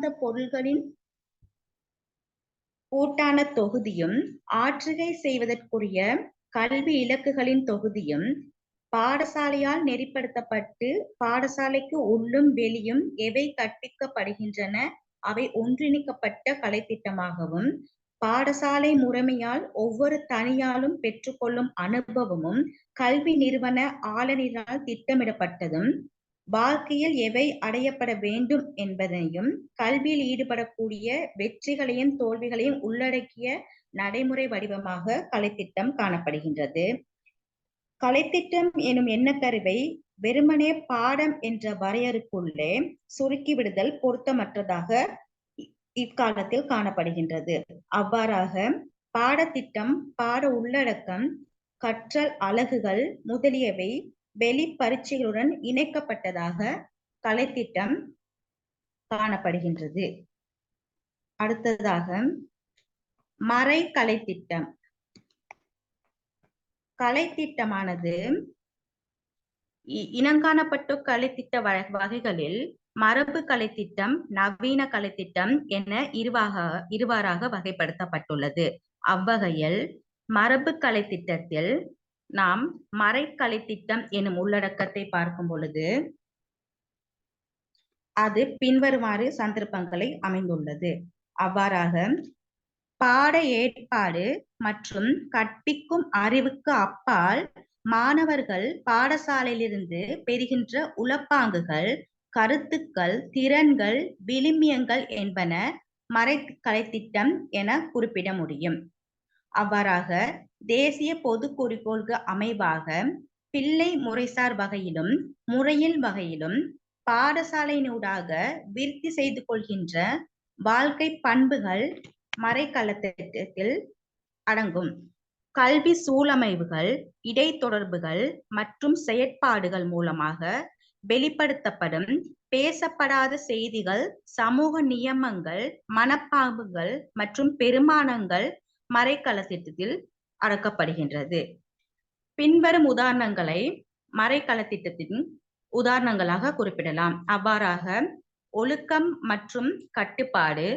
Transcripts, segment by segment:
சித்தாந்த பொருள்களின் கூட்டான தொகுதியும், ஆற்றுகை செய்வதற்குரிய கல்வி இலக்குகளின் தொகுதியும், பாடசாலையால் நெறிப்படுத்தப்பட்டு பாடசாலைக்கு உள்ளும் வெளியும் எவை கற்பிக்கப்படுகின்றன அவை ஒன்றிணைக்கப்பட்ட கலைத்திட்டமாகவும், பாடசாலை முறைமையால் ஒவ்வொரு தனியாலும் பெற்றுக்கொள்ளும் அனுபவமும் கல்வி நிறுவன ஆளுநரால் திட்டமிடப்பட்டதும், வாழ்க்கையில் எவை அடையப்பட வேண்டும் என்பதையும், கல்வியில் ஈடுபடக்கூடிய வெற்றிகளையும் தோல்விகளையும் உள்ளடக்கிய நடைமுறை வடிவமாக கலைத்திட்டம் காணப்படுகின்றது. கலைத்திட்டம் எனும் எண்ணக்கருவை வெறுமனே பாடம் என்ற வரையறுக்குள்ளே சுருக்கிவிடுதல் பொருத்தமற்றதாக இக்காலத்தில் காணப்படுகின்றது. அவ்வாறாக பாடத்திட்டம், பாட உள்ளடக்கம், கற்றல் அலகுகள் முதலியவை வெளி பரீட்சைகளுடன் இணைக்கப்பட்டதாக கலைத்திட்டம் காணப்படுகின்றது. அடுத்ததாக மறை கலைத்திட்டம். கலைத்திட்டமானது இனங்காணப்பட்ட கலைத்திட்ட வகைகளில் மரபு கலைத்திட்டம், நவீன கலைத்திட்டம் என இருவாறாக வகைப்படுத்தப்பட்டுள்ளது. அவ்வகையில் மரபு கலைத்திட்டத்தில் நாம் மறை கலைத்திட்டம் எனும் உள்ளடக்கத்தை பார்க்கும் பொழுது அது பின்வருமாறு சந்தர்ப்பங்களை அமைந்துள்ளது. அவ்வாறாக பாட ஏற்பாடு மற்றும் கற்பிக்கும் அறிவுக்கு அப்பால் மாணவர்கள் பாடசாலையிலிருந்து பெறுகின்ற உளப்பாங்குகள், கருத்துக்கள், திறன்கள், விழுமியங்கள் என்பன மறை கலைத்திட்டம் என குறிப்பிட முடியும். அவ்வாறாக தேசிய பொது குறிக்கோளுக்கு அமைவாக பிள்ளை முறைசார் வகையிலும் முறையில் வகையிலும் பாடசாலையினூடாக விருத்தி செய்து கொள்கின்ற வாழ்க்கை பண்புகள் மறை கலைத்திட்டத்தில் அடங்கும். கல்வி சூழமைவுகள், இடைத்தொடர்புகள் மற்றும் செயற்பாடுகள் மூலமாக வெளிப்படுத்தப்படும் பேசப்படாத செய்திகள், சமூக நியமங்கள், மனப்பாங்குகள் மற்றும் பெருமானங்கள் மறை கலைத்திட்டத்தில் அடக்கப்படுகின்றது. பின்வரும் உதாரணங்களை மறை கலைத்திட்டத்தின் உதாரணங்களாக குறிப்பிடலாம். அவ்வாறாக ஒழுக்கம் மற்றும் கட்டுப்பாடு,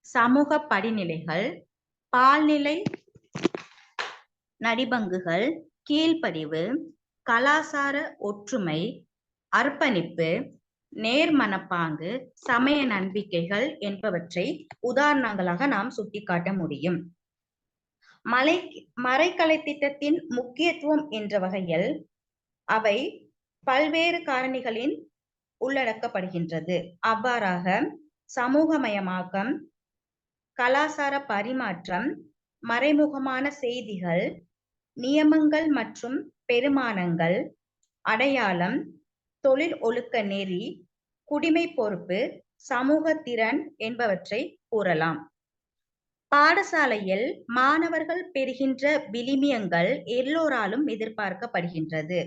சமூக படிநிலைகள், பால்நிலை நடிபங்குகள், கீழ்ப்படிவு, கலாசார ஒற்றுமை, அர்ப்பணிப்பு, நேர்மனப்பாங்கு, சமய நம்பிக்கைகள் என்பவற்றை உதாரணங்களாக நாம் சுட்டிக்காட்ட முடியும். மறை கலைத்திட்டத்தின் முக்கியத்துவம் என்ற வகையில் அவை பல்வேறு காரணிகளின் உள்ளடக்கப்படுகின்றது. அவ்வாறாக சமூகமயமாக்கம், கலாசார பரிமாற்றம், மறைமுகமான செய்திகள், நியமங்கள் மற்றும் பெருமானங்கள், அடையாளம், தொழில் ஒழுக்க நெறி, குடிமை பொறுப்பு, சமூக திறன் என்பவற்றை கூறலாம். பாடசாலையில் மாணவர்கள் பெறுகின்ற விழுமியங்கள் எல்லோராலும் எதிர்பார்க்கப்படுகின்றது.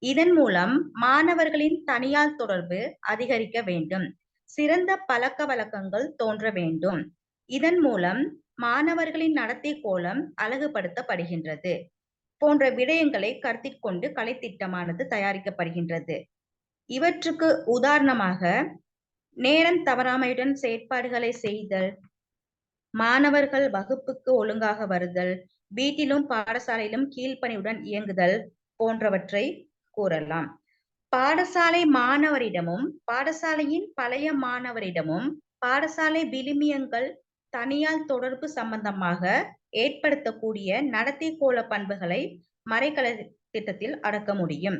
இதன் மூலம் மாணவர்களின் தனியால் தொடர்பு அதிகரிக்க வேண்டும், சிறந்த பழக்க வழக்கங்கள் தோன்ற வேண்டும். இதன் மூலம் மாணவர்களின் நடத்தை கோலம் அழகுபடுத்தப்படுகின்றது போன்ற விடயங்களை கருத்தில் கொண்டு கலைத்திட்டமானது தயாரிக்கப்படுகின்றது. இவற்றுக்கு உதாரணமாக நேரம் தவறாமையுடன் செயற்பாடுகளை செய்தல், மாணவர்கள் வகுப்புக்கு ஒழுங்காக வருதல், வீட்டிலும் பாடசாலையிலும் கீழ்ப்பணியுடன் இயங்குதல் போன்றவற்றை கூறலாம். பாடசாலை மாணவரிடமும் பாடசாலையின் பழைய மாணவரிடமும் பாடசாலை விழுமியங்கள், தனியால் தொடர்பு சம்பந்தமாக ஏற்படுத்தக்கூடிய நடத்தை கோல பண்புகளை மறைக்கலை திட்டத்தில் அடக்க முடியும்.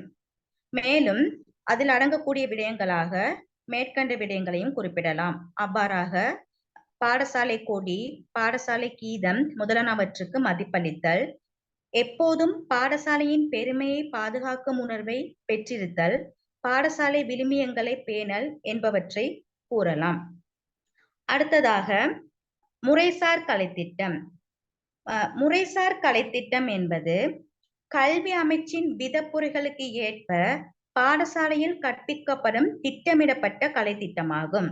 மேலும் அதில் அடங்கக்கூடிய விடயங்களாக மேற்கண்ட விடயங்களையும் குறிப்பிடலாம். அவ்வாறாக பாடசாலை கொடி, பாடசாலை கீதம் முதலானவற்றுக்கு மதிப்பளித்தல், எப்போதும் பாடசாலையின் பெருமையை பாதுகாக்கும் உணர்வை பெற்றிருத்தல், பாடசாலை விழுமியங்களை பேணல் என்பவற்றை கூறலாம். அடுத்ததாக முறைசார் கலைத்திட்டம். முறைசார் கலைத்திட்டம் என்பது கல்வி அமைச்சின் விதப்புரைகளுக்கு ஏற்ப பாடசாலையில் கற்பிக்கப்படும் திட்டமிடப்பட்ட கலைத்திட்டமாகும்.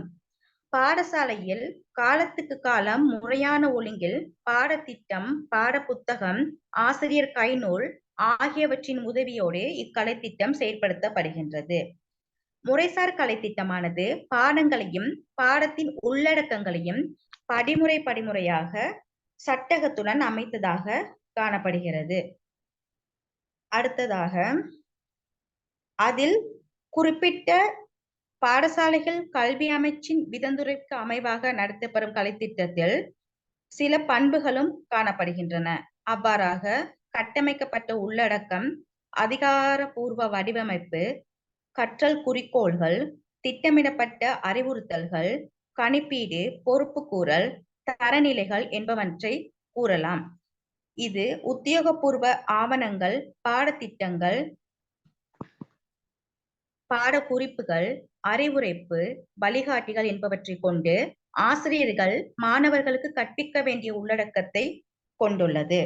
பாடசாலையில் காலத்துக்கு காலம் முறையான ஒழுங்கில் பாடத்திட்டம், பாட புத்தகம், ஆசிரியர் கைநூல் ஆகியவற்றின் உதவியோடு இக்கலைத்திட்டம் செயல்படுத்தப்படுகின்றது. முறைசார் கலை திட்டமானது பாடங்களையும் பாடத்தின் உள்ளடக்கங்களையும் படிமுறையாக சட்டகத்துடன் அமைத்ததாக காணப்படுகிறது. அடுத்ததாக அதில் குறிப்பிட்ட பாடசாலைகள் கல்வி அமைச்சின் விதந்துரைக்கு அமைவாக நடத்தப்படும் கலைத்திட்டத்தில் சில பண்புகளும் காணப்படுகின்றன. அவ்வாறாக கட்டமைக்கப்பட்ட உள்ளடக்கம், அதிகாரபூர்வ வடிவமைப்பு, கற்றல் குறிக்கோள்கள், திட்டமிடப்பட்ட அறிவுறுத்தல்கள், கணிப்பீடு, பொறுப்புக்கூறல், தரநிலைகள் என்பவற்றை கூறலாம். இது உத்தியோகபூர்வ ஆவணங்கள், பாடத்திட்டங்கள், பாடக்குறிப்புகள், அறிவுரைப்பு, வழிகாட்டிகள் என்பவற்றை கொண்டு ஆசிரியர்கள் மாணவர்களுக்கு கற்பிக்க வேண்டிய உள்ளடக்கத்தை கொண்டுள்ளது.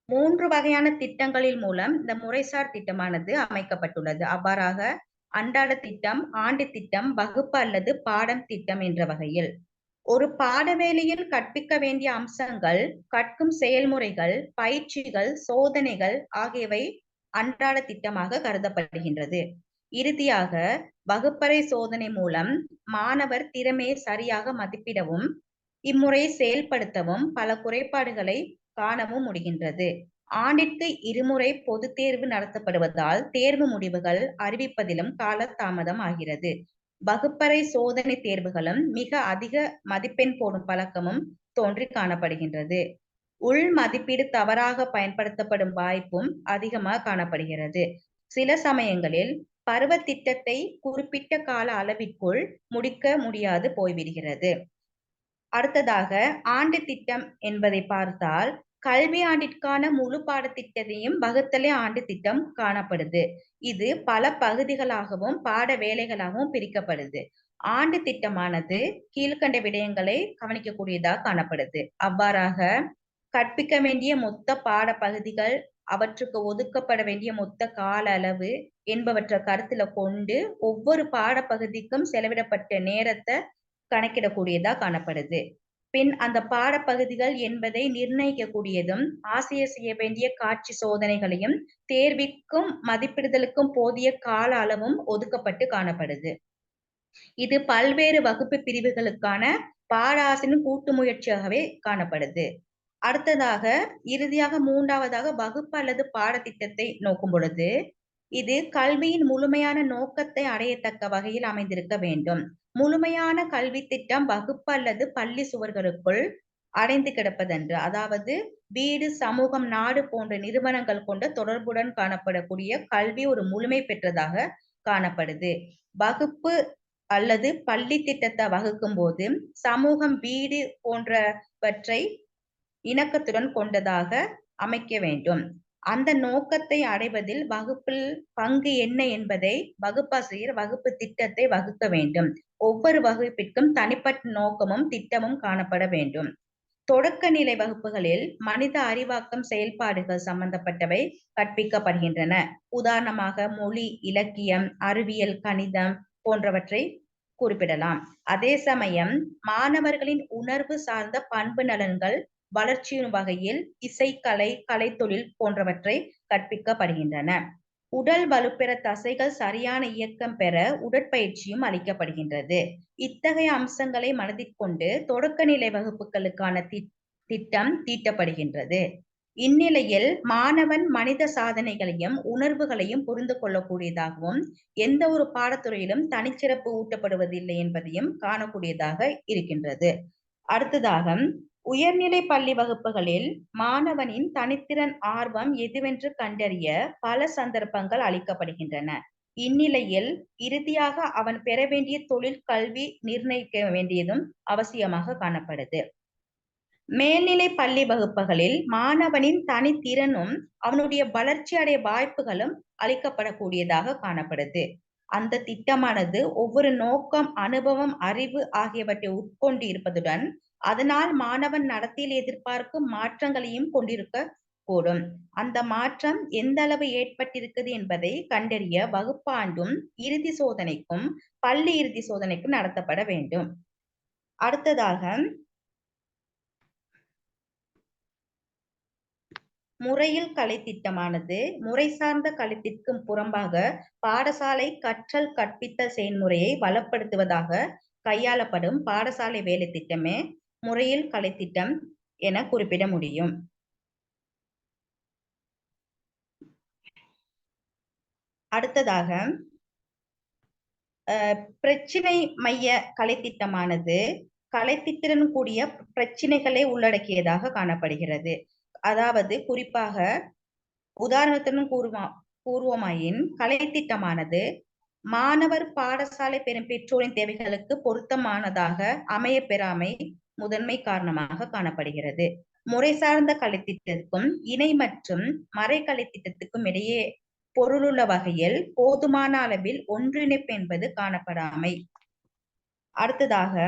மூன்று வகையான திட்டங்களின் மூலம் இந்த முறைசார் திட்டமானது அமைக்கப்பட்டுள்ளது. அவ்வாறாக அன்றாட திட்டம், ஆண்டு திட்டம், வகுப்பு அல்லது பாடம் திட்டம் என்ற வகையில் ஒரு பாடவேளையில் கற்பிக்க வேண்டிய அம்சங்கள், கற்கும் செயல்முறைகள், பயிற்சிகள், சோதனைகள் ஆகியவை அன்றாட திட்டமாக கருதப்படுகின்றது. இறுதியாக வகுப்பறை சோதனை மூலம் மாணவர் திறமையை சரியாக மதிப்பிடவும் இம்முறையை செயல்படுத்தவும் பல குறைபாடுகளை காணவும் முடிகின்றது. ஆண்டிற்கு இருமுறை பொதுத் தேர்வு நடத்தப்படுவதால் தேர்வு முடிவுகள் அறிவிப்பதிலும் காலதாமதம் ஆகிறது. வகுப்பறை சோதனை தேர்வுகளும் மிக அதிக மதிப்பெண் போடும் பழக்கமும் தோன்றி காணப்படுகின்றது. உள் மதிப்பீடு தவறாக பயன்படுத்தப்படும் வாய்ப்பும் அதிகமாக காணப்படுகிறது. சில சமயங்களில் பருவ திட்டத்தை குறிப்பிட்ட கால அளவிற்குள் முடிக்க முடியாது போய்விடுகிறது. அடுத்ததாக ஆண்டு திட்டம் என்பதை பார்த்தால் கல்வி ஆண்டிற்கான முழு பாடத்திட்டத்தையும் வகுத்தலே ஆண்டு திட்டம் காணப்படுது. இது பல பகுதிகளாகவும் பாட வேலைகளாகவும் பிரிக்கப்படுது. ஆண்டு திட்டமானது கீழ்கண்ட விடயங்களை கவனிக்கக்கூடியதாக காணப்படுது. அவ்வாறாக கற்பிக்க வேண்டிய மொத்த பாட பகுதிகள், அவற்றுக்கு ஒதுக்கப்பட வேண்டிய மொத்த கால அளவு என்பவற்றை கருத்துல கொண்டு ஒவ்வொரு பாடப்பகுதிக்கும் செலவிடப்பட்ட நேரத்தை கணக்கிடக்கூடியதா காணப்படுது. பின் அந்த பாடப்பகுதிகள் என்பதை நிர்ணயிக்கக்கூடியதும் ஆசிரியர் செய்ய வேண்டிய காட்சி சோதனைகளையும் தேர்விற்கும் மதிப்பிடுதலுக்கும் போதிய கால அளவும் ஒதுக்கப்பட்டு காணப்படுது. இது பல்வேறு வகுப்பு பிரிவுகளுக்கான பாடாசிரியர் கூட்டு முயற்சியாகவே காணப்படுது. அடுத்ததாக இறுதியாக மூன்றாவதாக வகுப்பு அல்லது பாடத்திட்டத்தை நோக்கும் பொழுது இது கல்வியின் முழுமையான நோக்கத்தை அடையத்தக்க வகையில் அமைந்திருக்க வேண்டும். முழுமையான கல்வி திட்டம் வகுப்பு அல்லது பள்ளி சுவர்களுக்குள் அடைந்து கிடப்பதன்று. அதாவது வீடு, சமூகம், நாடு போன்ற நிறுவனங்கள் கொண்ட தொடர்புடன் காணப்படக்கூடிய கல்வி ஒரு முழுமை பெற்றதாக காணப்படுது. வகுப்பு அல்லது பள்ளி திட்டத்தை வகுக்கும் போது சமூகம், வீடு போன்றவற்றை இணக்கத்துடன் கொண்டதாக அமைக்க வேண்டும். அந்த நோக்கத்தை அடைவதில் வகுப்பில் பங்கு என்ன என்பதை வகுப்பாசிரியர் வகுப்பு திட்டத்தை வகுக்க வேண்டும். ஒவ்வொரு வகுப்பிற்கும் தனிப்பட்ட நோக்கமும் திட்டமும் காணப்பட வேண்டும். தொடக்க நிலை வகுப்புகளில் மனித அறிவாக்கம் செயல்பாடுகள் சம்பந்தப்பட்டவை கற்பிக்கப்படுகின்றன. உதாரணமாக மொழி, இலக்கியம், அறிவியல், கணிதம் போன்றவற்றை குறிப்பிடலாம். அதே சமயம் மாணவர்களின் உணர்வு சார்ந்த பண்பு நலன்கள் வளர்ச்சியின் வகையில் இசைக்கலை, கலைத்தொழில் போன்றவற்றை கற்பிக்கப்படுகின்றன. உடல் வலுப்பெற தசைகள் சரியான இயக்கம் பெற உடற்பயிற்சியும் அளிக்கப்படுகின்றது. இத்தகைய அம்சங்களை மனதில் கொண்டு தொடக்க நிலை வகுப்புகளுக்கான திட்டம் தீட்டப்படுகின்றது. இந்நிலையில் மாணவன் மனித சாதனைகளையும் உணர்வுகளையும் புரிந்து கொள்ளக்கூடியதாகவும் எந்த ஒரு பாடத்துறையிலும் தனிச்சிறப்பு ஊட்டப்படுவதில்லை என்பதையும் காணக்கூடியதாக இருக்கின்றது. அடுத்ததாக உயர்நிலை பள்ளி வகுப்புகளில் மாணவனின் தனித்திறன், ஆர்வம் எதுவென்று கண்டறிய பல சந்தர்ப்பங்கள் அளிக்கப்படுகின்றன. இந்நிலையில் இறுதியாக அவன் பெற வேண்டிய தொழில் கல்வி நிர்ணயிக்க வேண்டியதும் அவசியமாக காணப்படுது. மேல்நிலை பள்ளி வகுப்புகளில் மாணவனின் தனித்திறனும் அவனுடைய வளர்ச்சி அடைய வாய்ப்புகளும் அளிக்கப்படக்கூடியதாக காணப்படுது. அந்த திட்டமானது ஒவ்வொரு நோக்கம், அனுபவம், அறிவு ஆகியவற்றை உட்கொண்டு இருப்பதுடன் அதனால் மாணவன் நடத்தையில் எதிர்பார்க்கும் மாற்றங்களையும் கொண்டிருக்க கூடும். அந்த மாற்றம் எந்த அளவு ஏற்பட்டிருக்குது என்பதை கண்டறிய வகுப்பாண்டும் இறுதி சோதனைக்கும் பள்ளி இறுதி சோதனைக்கும் நடத்தப்பட வேண்டும். அடுத்ததாக முறையில் கலை திட்டமானது முறை சார்ந்த கல்விக்கும் புறம்பாக பாடசாலை கற்றல் கற்பித்தல் செயல்முறையை வளப்படுத்துவதாக கையாளப்படும் பாடசாலை வேலை திட்டமே முறையில் கலை திட்டம் என குறிப்பிட முடியும். அடுத்ததாக பிரச்சினை மைய கலைத்திட்டமானது கலைத்திட்டுடன் கூடிய பிரச்சினைகளை உள்ளடக்கியதாக காணப்படுகிறது. அதாவது குறிப்பாக உதாரணத்துடன் கூறுவோமாயின் கலைத்திட்டமானது மாணவர் பாடசாலை பெறும் பெற்றோரின் தேவைகளுக்கு பொருத்தமானதாக அமைய பெறாமை முதன்மை காரணமாக காணப்படுகிறது. முறை சார்ந்த கலைத்திட்டத்துக்கும் இணை மற்றும் மறை கலைத்திட்டத்துக்கும் இடையே பொருளுள்ள வகையில் போதுமான அளவில் ஒன்றிணைப்பு என்பது காணப்படாமை. அடுத்ததாக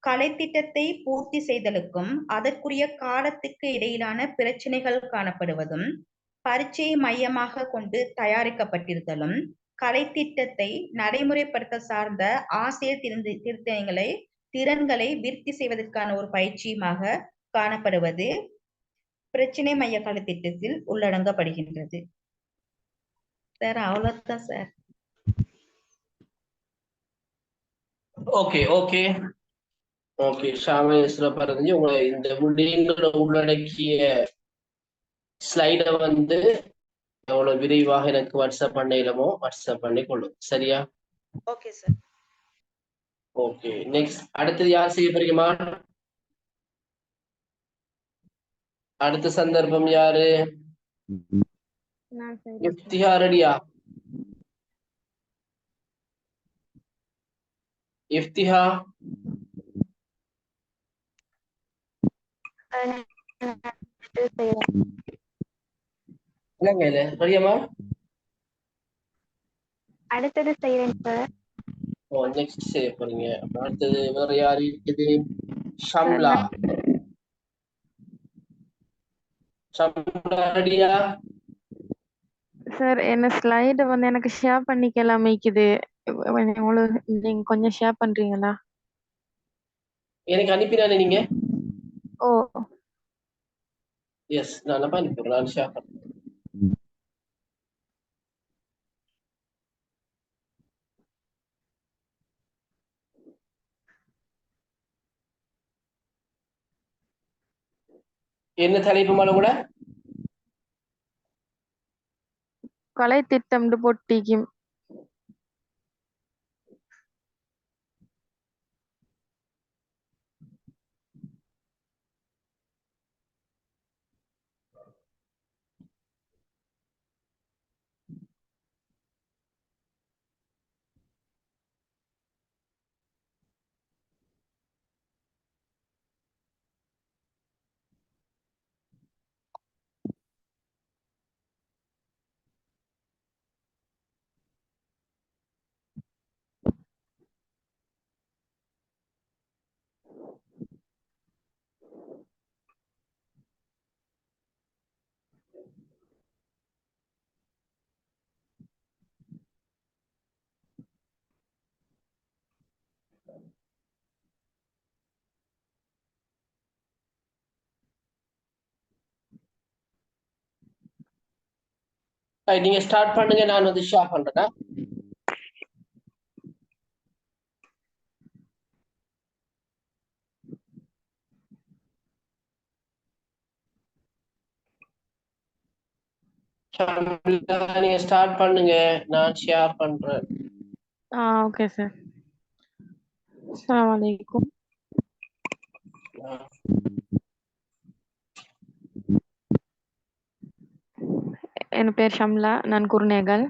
கலைத்திட்டத்தை பூர்த்தி செய்தலுக்கும் அதற்குரிய காலத்துக்கு இடையிலான பிரச்சனைகள் காணப்படுவதும் பரீட்சையை மையமாக கொண்டு தயாரிக்கப்பட்டிருத்தலும் கலைத்திட்டத்தை நடைமுறைப்படுத்த சார்ந்த ஆசிரியர் திறன்களை விருத்தி செய்வதற்கான ஒரு பயிற்சியுமாக காணப்படுவது பிரச்சினை மைய கலைத்திட்டத்தில் உள்ளடங்கப்படுகின்றது. சார் அவ்வளவுதான் சார். ஓகே ஓகே ஓகே சிறப்பா இருந்துச்சு. உங்களை இந்த விடயங்களை உள்ளடக்கிய ஸ்லைட வந்து எவ்வளவு விரைவாக எனக்கு வாட்ஸ்அப் பண்ணலாமோ வாட்ஸ்அப் பண்ணி கொள்ளும். சரியா? Okay sir. ஓகே, நெக்ஸ்ட் அடுத்தது யார் செய்ய போறீங்கம்மா? அடுத்த சந்தர்ப்பம் யாரு? இஃப்திஹா ரெடியா? இஃப்திஹா ரெடியாமா? அடுத்தது செய்யறேன் சார். ஓ, நெக்ஸ்ட் செய்ய போறீங்க. அடுத்தது வேற யாரு இருக்குது? ஷம்லா. ஷம்லா ரெடியா? சார் என்ன ஸ்லைடு வந்து எனக்கு ஷேர் பண்ணிக்கலாம் இருக்குது. நீங்க கொஞ்சம் ஷேர் பண்றீங்களா? எனக்கு அனுப்பினானே நீங்க? ஓ எஸ், நான் அனுப்பிடுறேன். நான் ஷேர் பண்றேன். என்ன தலைப்பு மேல கூட கலை திட்டம் போட்டிக்கும். நீங்க ஸ்டார்ட் பண்ணுங்க, நான் வந்து ஷேர் பண்றேன். நீங்க ஸ்டார்ட் பண்ணுங்க, நான் ஷேர் பண்றேன். Okay sir. அஸ்ஸலாமு அலைக்கும். என் பேர் ஷம்லா, நான் குருநேகல்.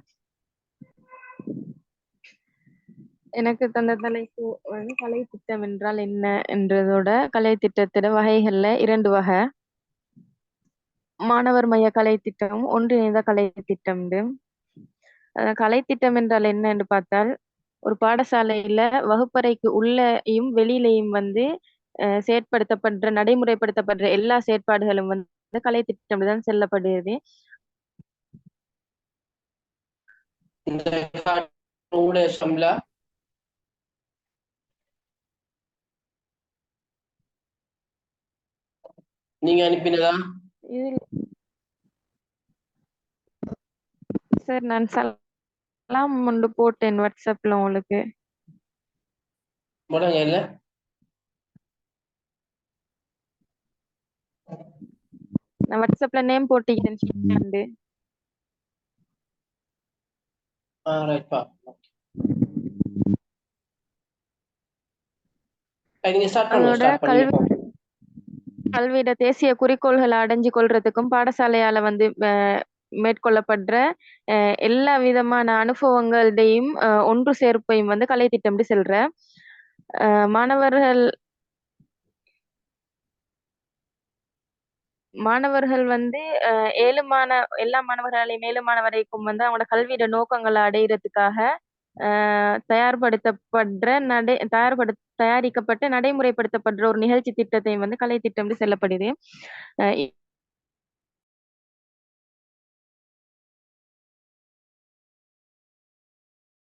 எனக்கு தந்த தலைப்பு வந்து கலை திட்டம் என்றால் என்ன என்றதோட கலை திட்டத்திட வகைகள்ல 2 வகை. மாணவர் மைய கலை திட்டம், ஒன்றிணைந்த கலை திட்டம். கலை திட்டம் என்றால் என்ன என்று பார்த்தால், ஒரு பாடசாலையில வகுப்பறைக்கு உள்ளேயும் வெளியிலையும் வந்து செயற்படுத்தப்படுற நடைமுறைப்படுத்தப்படுற எல்லா செயற்பாடுகளும் வந்து கலை திட்டம் தான் செல்லப்படுகிறது. ஷம்லா நீங்க அனுப்பினதா? சார் நான் சலாம் ஒன்று போட்டேன் வாட்ஸ்அப்ல உங்களுக்கு. போடுங்க இல்ல நான் வாட்ஸ்அப்ல நேம் போட்டிக்கிறேன். ரைட் பா. நீங்க ஸ்டார்ட் அதோட பண்ணுங்க. கல்வியோட தேசிய குறிக்கோள்களை அடைஞ்சு கொள்றதுக்கும் பாடசாலையால வந்து மேற்கொள்ளப்படுற எல்லா விதமான அனுபவங்களுடையும் ஒன்று சேர்ப்பையும் வந்து கலை திட்டம்னு செல்ற மாணவர்கள் மாணவர்கள் வந்து எல்லா மாணவர்களையும் ஏழுமான வரைக்கும் வந்து அவங்களோட கல்வியோட நோக்கங்களை அடையிறதுக்காக தயாரிக்கப்பட்ட நடைமுறைப்படுத்தப்படுற ஒரு நிகழ்ச்சி திட்டத்தையும் வந்து கலை திட்டம்னு செல்லப்படுது.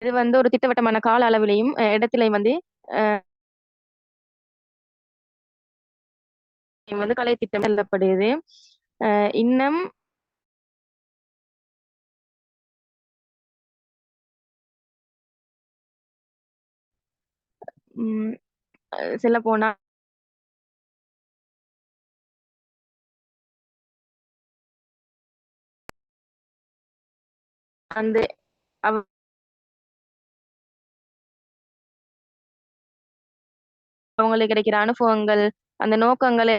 இது வந்து ஒரு திட்டவட்டமான கால அளவிலையும் இடத்திலையும் வந்து கலை திட்டம் செல்லப்படுது. இன்னும் சொல்ல போனா அந்த அவங்களுக்கு கிடைக்கிற அனுபவங்கள் அந்த நோக்கங்களை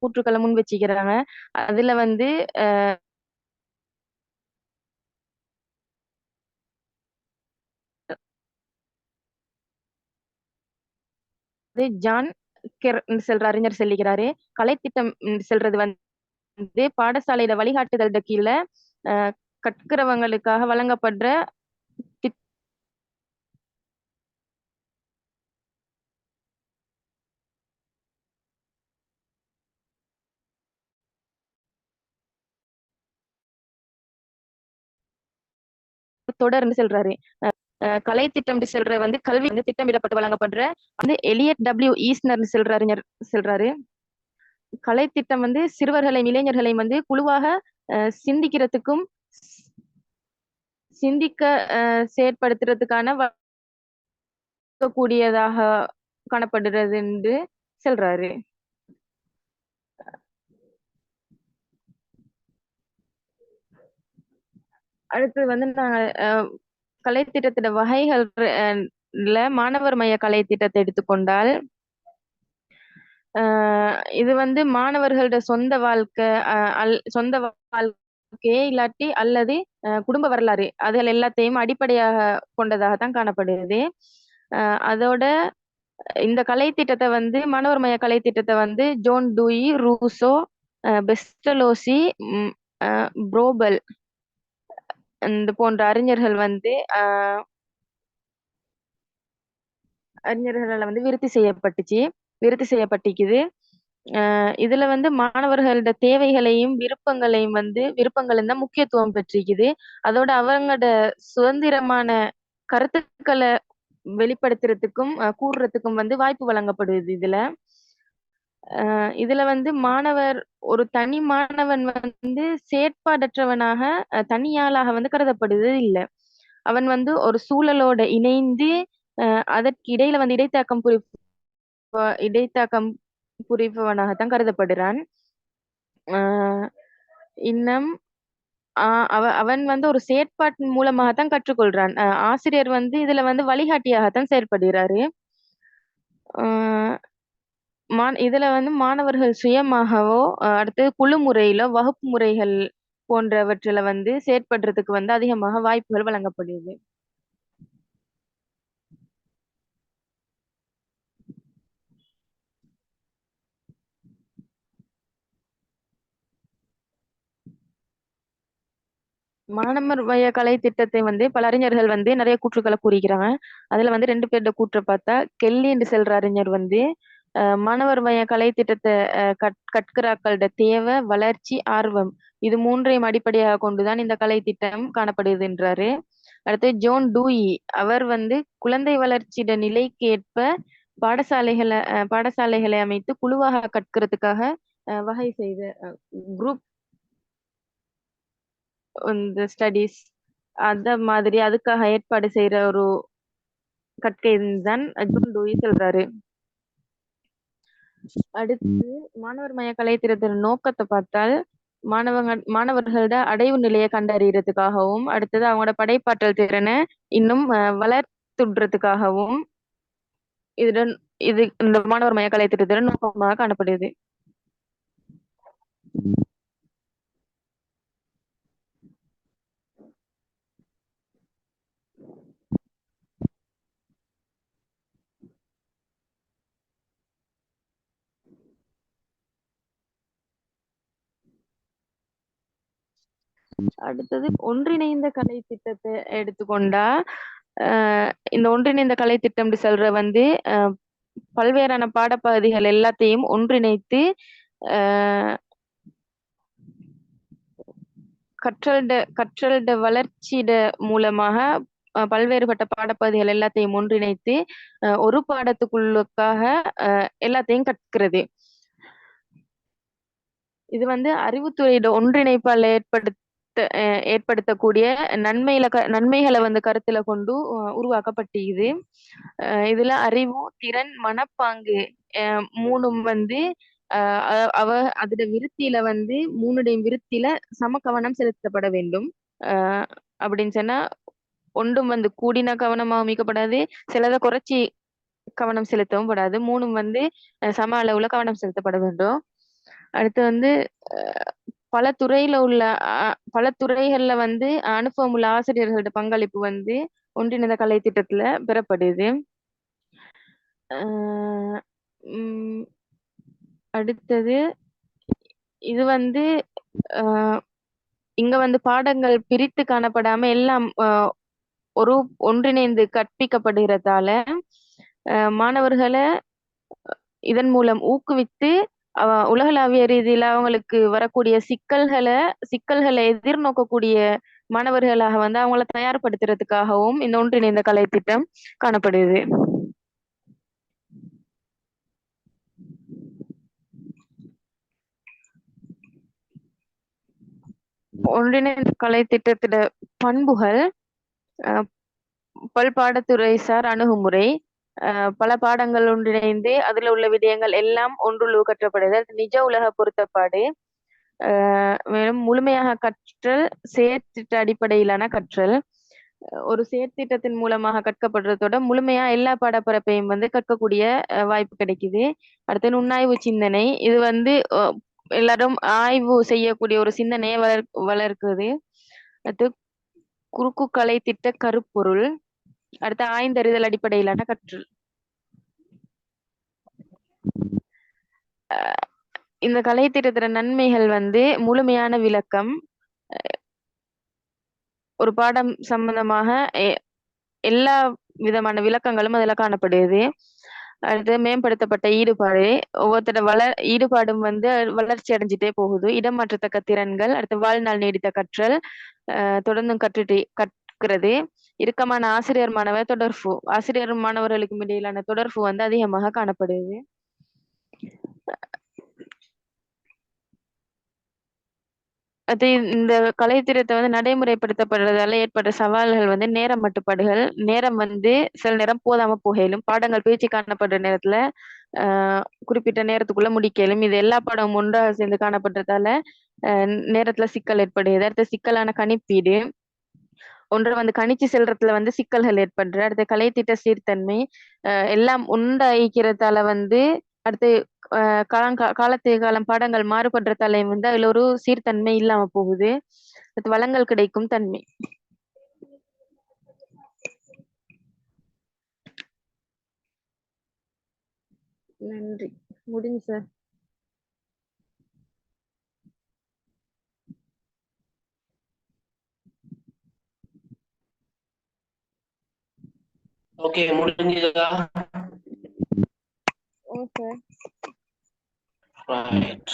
கூற்றுக்களை முன் வச்சுக்கிறாங்க. அதுல வந்து ஜான் கெர் செல்ற அறிஞர் சொல்லிக்கிறாரு. கலைத்திட்டம் செல்றது வந்து பாடசாலையில வழிகாட்டுதல் கீழே கற்கிறவங்களுக்காக வழங்கப்படுற தொடர்ந்து செல்றாரு. கலை திட்டம் செல்ற வந்து கல்வி வந்து திட்டமிடப்பட்டு வழங்கப்படுற வந்து எலியட் டபிள்யூ ஈஸ்னர் செல்ற அறிஞர் சொல்றாரு. கலை திட்டம் வந்து சிறுவர்களையும் இளைஞர்களையும் வந்து குழுவாக சிந்திக்கிறதுக்கும் சிந்திக்க செயற்படுத்துறதுக்கான கூடியதாக காணப்படுறது என்று சொல்றாரு. அடுத்து வந்து நாங்க கலை திட்டத்திட வகைகள் மாணவர் மைய கலை திட்டத்தை எடுத்துக்கொண்டால் இது வந்து மாணவர்களோட சொந்த வாழ்க்கையே இல்லாட்டி அல்லது குடும்ப வரலாறு அதுகள் எல்லாத்தையும் அடிப்படையாக கொண்டதாகத்தான் காணப்படுது. அதோட இந்த கலை திட்டத்தை வந்து மாணவர் மைய கலை திட்டத்தை வந்து ஜோன் டூயி, ரூசோ, பெஸ்டலோசி, புரோபல் இந்த போன்ற அறிஞர்களால வந்து விருத்தி செய்யப்பட்டிக்குது. இதுல வந்து மாணவர்களோட தேவைகளையும் விருப்பங்களும் தான் முக்கியத்துவம் பெற்றிருக்குது. அதோட அவங்களோட சுதந்திரமான கருத்துக்களை வெளிப்படுத்துறதுக்கும் கூறுறதுக்கும் வந்து வாய்ப்பு வழங்கப்படுது. இதுல வந்து ஒரு தனி மாணவன் வந்து செயற்பாடற்றவனாக தனியாளாக வந்து கருதப்படுவது இல்லை. அவன் வந்து ஒரு சூழலோட இணைந்து அதற்கு இடையில வந்து இடைத்தாக்கம் புரிபவனாகத்தான் கருதப்படுறான். இன்னும் அவன் வந்து ஒரு செயற்பாட்டின் மூலமாகத்தான் கற்றுக்கொள்றான். ஆசிரியர் வந்து இதுல வந்து வழிகாட்டியாகத்தான் செயற்படுகிறாரு. இதுல வந்து மாணவர்கள் சுயமாகவோ அடுத்து குழு முறையிலோ வகுப்பு முறைகள் போன்றவற்றில வந்து செயற்படுறதுக்கு வந்து அதிகமாக வாய்ப்புகள் வழங்கப்படுது. மாணவர் மைய கலை திட்டத்தை வந்து பல அறிஞர்கள் வந்து நிறைய கூற்றுக்களை கூறிக்கிறாங்க. அதுல வந்து 2 பேரோட கூற்றை பார்த்தா கெல்லி என்று செல்ற அறிஞர் வந்து மாணவர் மைய கலை திட்டத்தை கற்கிறாக்களோட தேவை, வளர்ச்சி, ஆர்வம் இது மூன்றையும் அடிப்படையாக கொண்டுதான் இந்த கலை திட்டம் காணப்படுதுன்றாரு. அடுத்து ஜோன் டூயி அவர் வந்து குழந்தை வளர்ச்சியோட நிலைக்கு ஏற்ப பாடசாலைகளை அமைத்து குழுவாக கற்கிறதுக்காக வகை செய்த குரூப் இந்த ஸ்டடீஸ் அந்த மாதிரி அதுக்காக ஏற்பாடு செய்யற ஒரு கற்கை தான் ஜோன் டூயி சொல்றாரு. அடுத்து மாணவர் மைய கலை திட்டத்தின் நோக்கத்தை பார்த்தால் மாணவர்களோட அடைவு நிலையை கண்டறியறதுக்காகவும், அடுத்தது அவங்களோட படைப்பாற்றல் திறனை இன்னும் வளர்த்துடுறதுக்காகவும் இது இந்த மாணவர் மைய கலை திட்டத்தின் நோக்கமாக காணப்படுது. அடுத்தது ஒன்றிணைந்த கலை திட்டத்தை எடுத்துக்கொண்டா இந்த ஒன்றிணைந்த கலை திட்டம் சொல்ற வந்து பல்வேறான பாடப்பகுதிகள் எல்லாத்தையும் ஒன்றிணைத்து கற்றல்ட வளர்ச்சியிட மூலமாக பல்வேறுபட்ட பாடப்பகுதிகள் எல்லாத்தையும் ஒன்றிணைத்து ஒரு பாடத்துக்குள்ளுக்காக எல்லாத்தையும் கற்கிறது. இது வந்து அறிவுத்துறையோட ஒன்றிணைப்பால் ஏற்படுத்தக்கூடிய நன்மைகளை வந்து கருத்துல கொண்டு உருவாக்கப்பட்டிருக்குது. இதுல அறிவு, திறன், மனப்பாங்கு மூணும் வந்து அதோட விருத்தியில வந்து மூணுடையும் விருத்தியில சம கவனம் செலுத்தப்பட வேண்டும். அப்படின்னு சொன்னா ஒன்றும் வந்து கூடின கவனமா அமைக்கப்படாது, சிலதை குறைச்சி கவனம் செலுத்தவும் படாது. மூணும் வந்து சம அளவுல கவனம் செலுத்தப்பட வேண்டும். அடுத்து வந்து பல துறைகள்ல வந்து அனுபவம் உள்ள ஆசிரியர்களோட பங்களிப்பு வந்து ஒன்றிணைந்த கலை திட்டத்துல பெறப்படுது. அடுத்தது இது வந்து இங்க வந்து பாடங்கள் பிரித்து காணப்படாம எல்லாம் ஒன்றிணைந்து கற்பிக்கப்படுகிறதால மாணவர்களை இதன் மூலம் ஊக்குவித்து உலகளாவிய ரீதியில அவங்களுக்கு வரக்கூடிய சிக்கல்களை எதிர்நோக்கக்கூடிய மாணவர்களாக வந்து அவங்கள தயார்படுத்துறதுக்காகவும் இந்த ஒன்றிணைந்த கலை திட்டம் காணப்படுது. ஒன்றிணைந்த கலை திட்டத்திட பண்புகள் பல்பாடத்துறை சார் அணுகுமுறை, பல பாடங்கள் ஒன்றிணைந்து அதுல உள்ள விடயங்கள் எல்லாம் ஒன்றுழு கற்றப்படுதல், நிஜ உலக பொருத்தப்பாடு, மேலும் முழுமையாக கற்றல், செயற்திட்ட அடிப்படையிலான கற்றல். ஒரு செயற்திட்டத்தின் மூலமாக கற்கப்படுறதோட முழுமையா எல்லா பாடப்பரப்பையும் வந்து கற்கக்கூடிய வாய்ப்பு கிடைக்குது. அடுத்து நுண்ணாய்வு சிந்தனை, இது வந்து எல்லாரும் ஆய்வு செய்யக்கூடிய ஒரு சிந்தனையை வளர்க்குது. அடுத்து குறுக்கு கலை திட்ட கருப்பொருள், அடுத்து ஆய்ந்தறிதல் அடிப்படையிலான கற்றல். இந்த கலை திட்டத்திற நன்மைகள் வந்து முழுமையான விளக்கம், ஒரு பாடம் சம்பந்தமாக எல்லா விதமான விளக்கங்களும் அதுல காணப்படுது. அடுத்து மேம்படுத்தப்பட்ட ஈடுபாடு, ஒவ்வொருத்தரோட ஈடுபாடும் வந்து வளர்ச்சி அடைஞ்சிட்டே போகுது. இடமாற்றத்தக்க திறன்கள், அடுத்து வாழ்நாள் நீடித்த கற்றல், தொடர்ந்தும் கற்கிறது. இறுக்கமான ஆசிரியர் மாணவர் தொடர்பு, ஆசிரியர் மாணவர்களுக்கும் இடையிலான தொடர்பு வந்து அதிகமாக காணப்படுது. அது இந்த கலை திட்டத்தை வந்து நடைமுறைப்படுத்தப்படுறதால ஏற்பட்ட சவால்கள் வந்து நேரம் மட்டுப்பாடுகள், நேரம் வந்து சில நேரம் போதாம போகலும், பாடங்கள் பேச்சு காணப்படுற நேரத்துல குறிப்பிட்ட நேரத்துக்குள்ள முடிக்கலும், இது எல்லா பாடமும் ஒன்றாக சேர்ந்து காணப்படுறதால நேரத்துல சிக்கல் ஏற்படுது. அடுத்த சிக்கலான கணிப்பீடு, ஒன்றை வந்து கணிச்சு செல்றதுல வந்து சிக்கல்கள் ஏற்படுற. அடுத்த கலை திட்ட சீர்தன்மை, எல்லாம் உண்டாயிக்கிறதால வந்து அடுத்து காலத்துக்கு காலம் பாடங்கள் மாறுபடுறதால வந்து அதுல ஒரு சீர்தன்மை இல்லாம போகுது. அடுத்து வளங்கள் கிடைக்கும் தன்மை. நன்றி. முடிஞ்சு சார். ஓகே, முடிஞ்சதா? சார். ரைட்.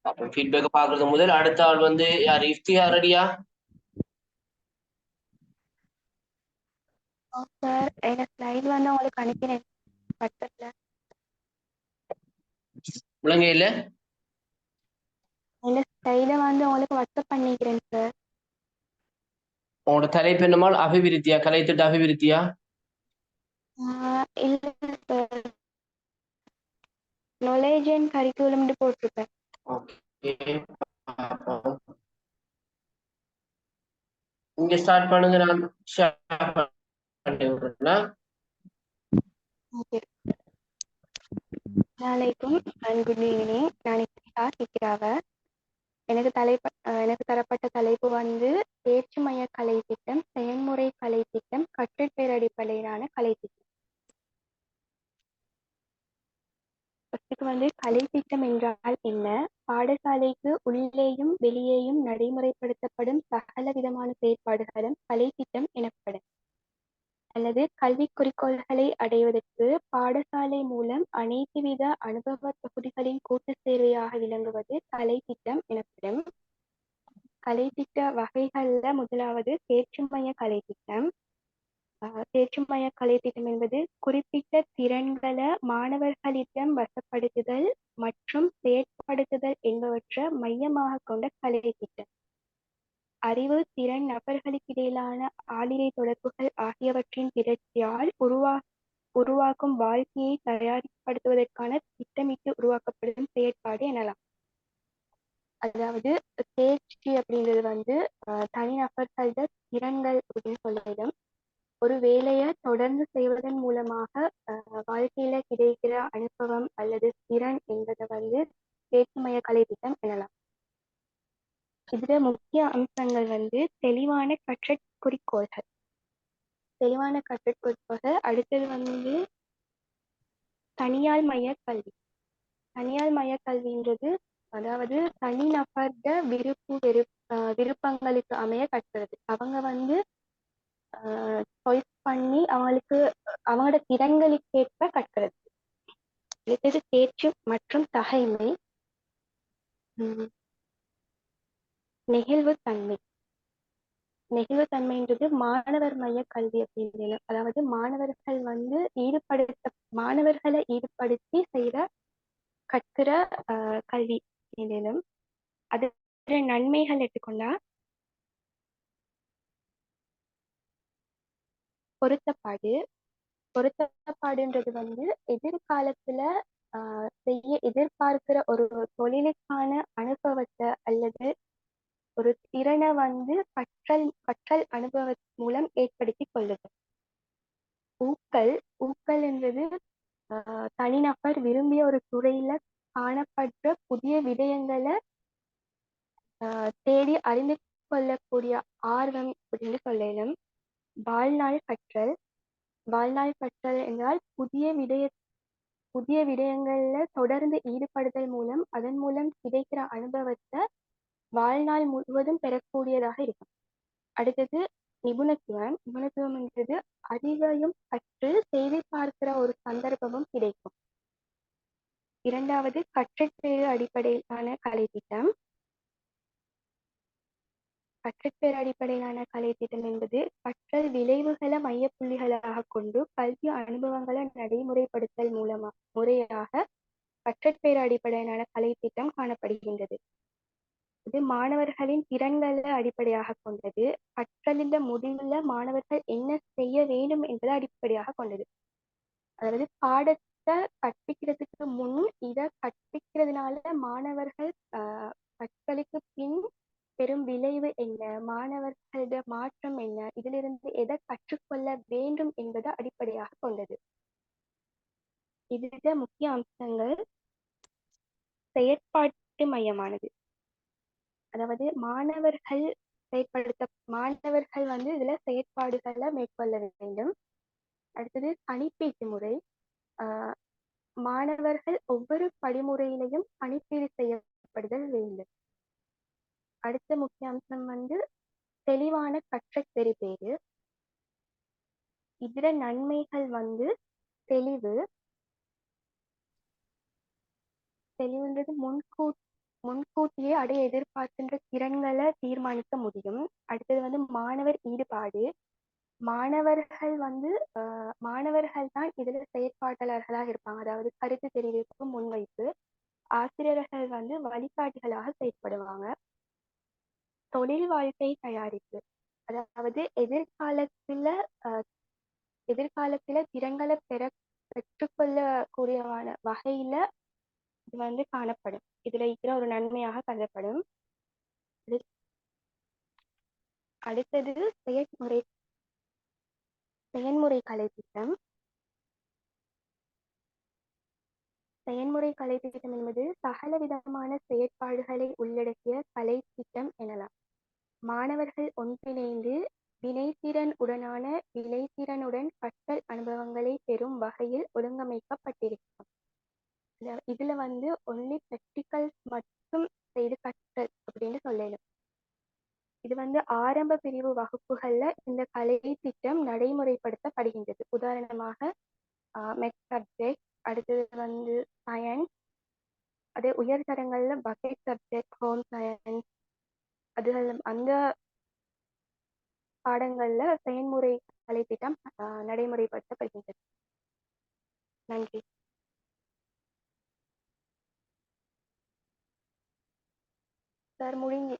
அப்போ ஃபீட்பேக் பாக்குறது முதல் அடுத்த ஆள் வந்து யார்? இஃப்தியார் ரெடியா? சார் எனக்கு ஸ்லைடு வந்து உங்களுக்கு அனுப்பினேன் வாட்ஸ்அப்ல. முழங்கையில இந்த ஸ்லைடை வந்து உங்களுக்கு வாட்ஸ்அப் பண்ணிக்கிறேன் சார். உங்களோட தலைப்பு என்னமால்? அபிவிருத்தியா? கலைத்திட்ட அபிவிருத்தியா? இல்லை சார், நாலேஜ் அண்ட் கரிக்குலம்னு போட்டிருப்பேன். ஓகே, இங்க ஸ்டார்ட் பண்ணுங்க. நான் ஷேர் பண்ணி விடுறேன். ஓகே, அஸ்ஸலாமு அண்ட் குட் ஈவினிங். நான் இக்ராவ. எனக்கு தரப்பட்ட தலைப்பு வந்து தேர்ச்சி மைய கலை திட்டம், செயல்முறை கலை திட்டம், கற்றற்பேர் அடிப்படையிலான கலை திட்டம். ஃபர்ஸ்ட்டுக்கு வந்து கலை திட்டம் என்றால் என்ன? பாடசாலைக்கு உள்ளேயும் வெளியேயும் நடைமுறைப்படுத்தப்படும் சகல விதமான செயற்பாடுகளும் கலை திட்டம் எனப்படும். அல்லது கல்வி குறிக்கோள்களை அடைவதற்கு பாடசாலை மூலம் அனைத்து வித அனுபவ தொகுதிகளின் கூட்டு சேர்வையாக விளங்குவது கலை திட்டம் எனப்படும். கலை திட்ட வகைகள்ல முதலாவது தேர்ச்சி மைய கலை திட்டம். தேர்ச்சி மைய கலை திட்டம் என்பது குறிப்பிட்ட திறன்களை மாணவர்களிடம் வசப்படுத்துதல் மற்றும் செயற்படுத்துதல் என்பவற்றை மையமாக கொண்ட கலை திட்டம். அறிவு, திறன், நபர்களுக்கிடையிலான ஆளிலை தொடர்புகள் ஆகியவற்றின் திரட்சியால் உருவாக்கும் வாழ்க்கையை தயார்படுத்துவதற்கான திட்டமிட்டு உருவாக்கப்படும் செயற்பாடு எனலாம். அதாவது தேர்ச்சி அப்படின்றது வந்து தனிநபர்களோட திறன்கள் அப்படின்னு சொல்லிடும். ஒரு வேலையை தொடர்ந்து செய்வதன் மூலமாக வாழ்க்கையில கிடைக்கிற அனுபவம் அல்லது திறன் என்பதை வந்து தேர்ச்சி மைய கலை திட்டம் எனலாம். இதுல முக்கிய அம்சங்கள் வந்து தெளிவான கற்றற்குறிக்கோள்கள். அடுத்தது வந்து தனியார் மைய கல்வி. தனியார் மைய கல்வின்றது அதாவது தனிநபர்ட விருப்பங்களுக்கு அமைய கற்கிறது. அவங்க வந்து சாய்ஸ் பண்ணி அவங்களோட திறன்களுக்கேற்ப கற்கிறது. அடுத்தது தேர்ச்சி மற்றும் தகைமை. நெகிழ்வுத்தன்மைன்றது மாணவர் மைய கல்வி அப்படின்னு. அதாவது மாணவர்களை ஈடுபடுத்தி செய்கிற கற்கிற கல்வி அப்படின்னும். அது நன்மைகள் எடுத்துக்கொண்டா பொருத்தப்பாடுன்றது வந்து எதிர்காலத்துல செய்ய எதிர்பார்க்கிற ஒரு தொழிலுக்கான அனுபவத்தை அல்லது ஒரு திறனை வந்து கற்றல் அனுபவ மூலம் ஏற்படுத்தி கொள்ளுது. ஊக்கல் என்றது தனிநபர் விரும்பிய ஒரு துறையில காணப்படுற புதிய விடயங்களை தேடி அறிந்து கொள்ளக்கூடிய ஆர்வம் அப்படின்னு சொல்லலாம். வாழ்நாள் கற்றல் என்றால் புதிய விடயங்கள்ல தொடர்ந்து ஈடுபடுதல் மூலம் அதன் மூலம் கிடைக்கிற அனுபவத்தை வாழ்நாள் முழுவதும் பெறக்கூடியதாக இருக்கும். அடுத்தது நிபுணத்துவம் என்றது அறிவையும் கற்று செய்தி பார்க்கிற ஒரு சந்தர்ப்பமும் கிடைக்கும். இரண்டாவது கற்றற்பேறு அடிப்படையிலான கலை திட்டம். என்பது கற்றல் விளைவுகளை மையப்புள்ளிகளாக கொண்டு கல்வி அனுபவங்களை நடைமுறைப்படுத்தல் முறையாக கற்றற்பேறு அடிப்படையிலான கலை திட்டம் காணப்படுகின்றது. இது மாணவர்களின் திறன்களை அடிப்படையாக கொண்டது. கற்றலின் முடிவுல மாணவர்கள் என்ன செய்ய வேண்டும் என்பதை அடிப்படையாக கொண்டது. அதாவது பாடத்தை கற்பிக்கிறதுக்கு முன் இதை கற்பிக்கிறதுனால மாணவர்கள் கற்றலுக்கு பின் பெரும் விளைவு என்ன, மாணவர்களோட மாற்றம் என்ன, இதிலிருந்து எதை கற்றுக்கொள்ள வேண்டும் என்பதை அடிப்படையாக கொண்டது. இதுல முக்கிய அம்சங்கள் செயற்பாட்டு மையமானது. அதாவது மாணவர்கள் வந்து இதுல செயற்பாடுகளை மேற்கொள்ள வேண்டும். அடுத்தது கணிப்பீட்டு முறை. மாணவர்கள் ஒவ்வொரு படிமுறையிலையும் கணிப்பீடு செய்யப்படுதல் வேண்டும். அடுத்த முக்கிய அம்சம் வந்து தெளிவான கற்றற்பேறு. இதுல நன்மைகள் வந்து தெளிவு, தெளிவுன்றது முன்கூட்டியே அடைய எதிர்பார்க்கின்ற திறன்களை தீர்மானிக்க முடியும். அடுத்தது வந்து மாணவர் ஈடுபாடு. மாணவர்கள் வந்து மாணவர்கள் தான் இதுல செயற்பாட்டாளர்களாக இருப்பாங்க. அதாவது கருத்து தெரிவிப்பு, முன்வைப்பு. ஆசிரியர்கள் வந்து வழிகாட்டிகளாக செயற்படுவாங்க. தொழில் வாழ்க்கை தயாரிப்பு, அதாவது எதிர்காலத்துல திறன்களை பெற்றுக்கொள்ளக்கூடியவான வகையில இது வந்து காணப்படும். இதுல இருக்கிற ஒரு நன்மையாக கருதப்படும். அடுத்தது செயன்முறை கலை திட்டம். செயன்முறை கலை திட்டம் என்பது சகல விதமான செயற்பாடுகளை உள்ளடக்கிய கலை திட்டம் எனலாம். மாணவர்கள் ஒன்றிணைந்து வினைத்திறனுடன் கற்றல் அனுபவங்களை பெறும் வகையில் ஒழுங்கமைக்கப்பட்டிருக்கும். இதுல வந்து ஒன்லி ப்ராக்டிகல்ஸ் மட்டும் செய்து கற்றல் அப்படின்னு சொல்லணும். இது வந்து ஆரம்ப பிரிவு வகுப்புகள்ல இந்த கலை திட்டம் நடைமுறைப்படுத்தப்படுகின்றது. உதாரணமாக மெட் சப்ஜெக்ட், அடுத்தது வந்து சயின்ஸ், அதே உயர்தரங்கள்ல பக்கெட் சப்ஜெக்ட், ஹோம் சயின்ஸ், அது அந்த பாடங்கள்ல செயன்முறை கலை திட்டம் நடைமுறைப்படுத்தப்படுகின்றது. நன்றி. சார் முடிஞ்சு.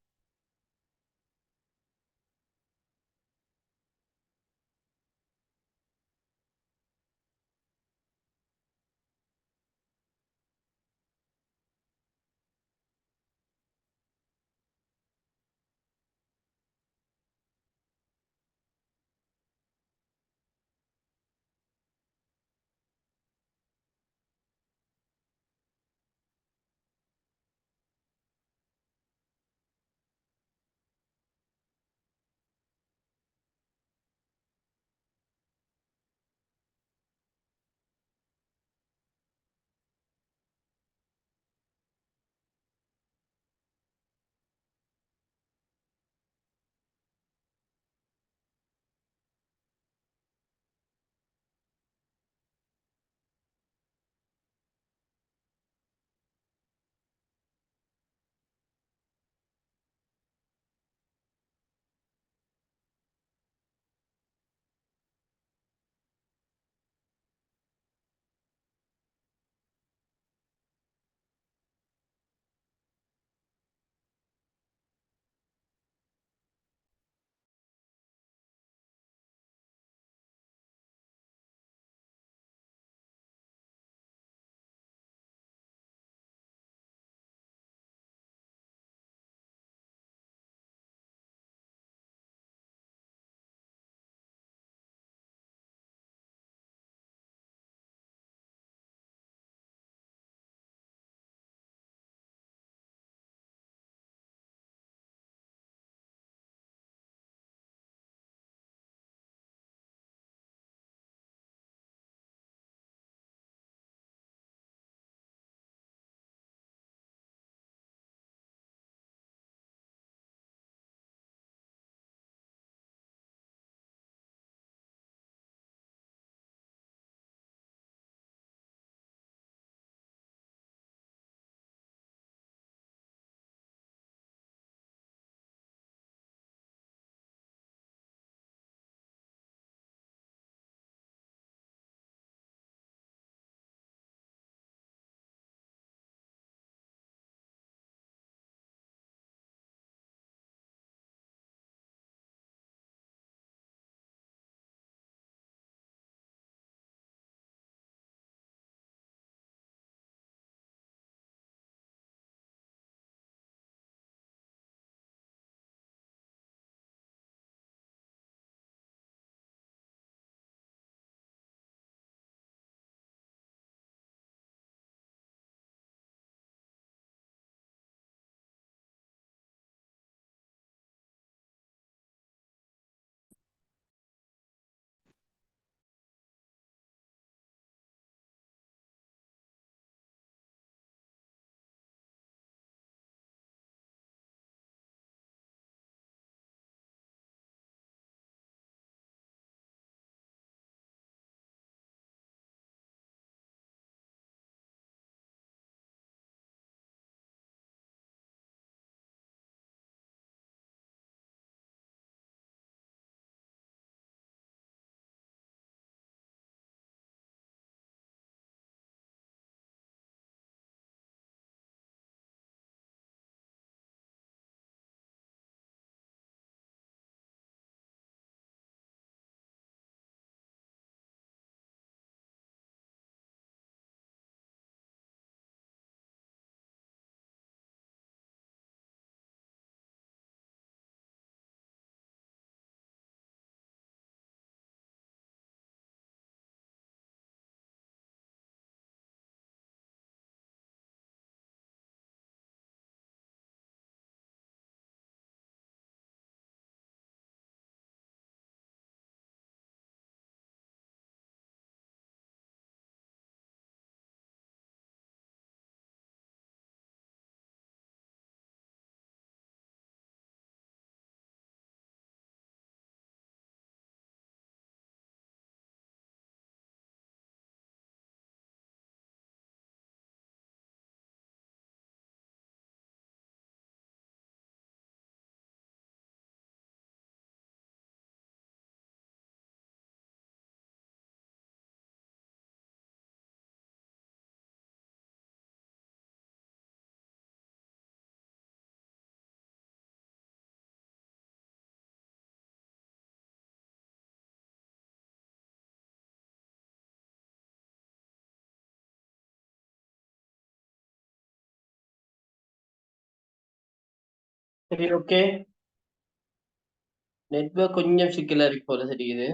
சரி, ஓகே. நெட்வொர்க் கொஞ்சம் சிக்கலா இருக்கு போல தெரியுது.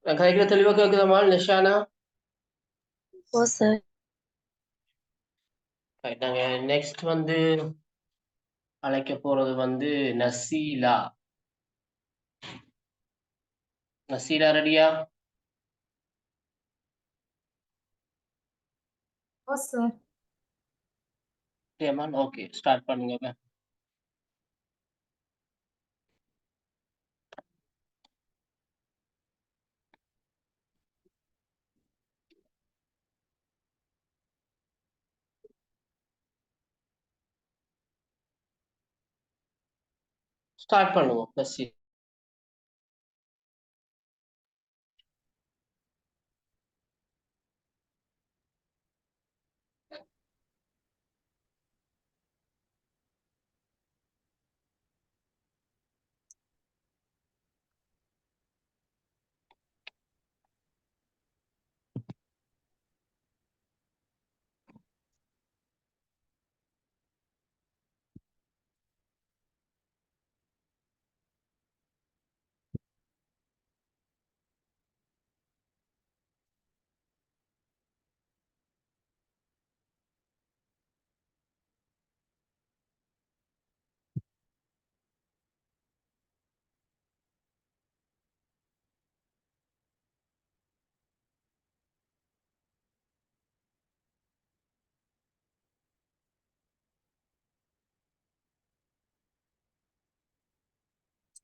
நான் கதைக்கிற தெளிவா கேக்குதாமா நிஷானா? ஓ சார். நாங்க நெக்ஸ்ட் வந்து அழைக்க போறது வந்து நசீலா. நசீலா ரெடியா? ஓ சார். ஓகே, ஸ்டார்ட் பண்ணுங்க. ஸ்டார்ட் பண்ணுவோம். நசீலா.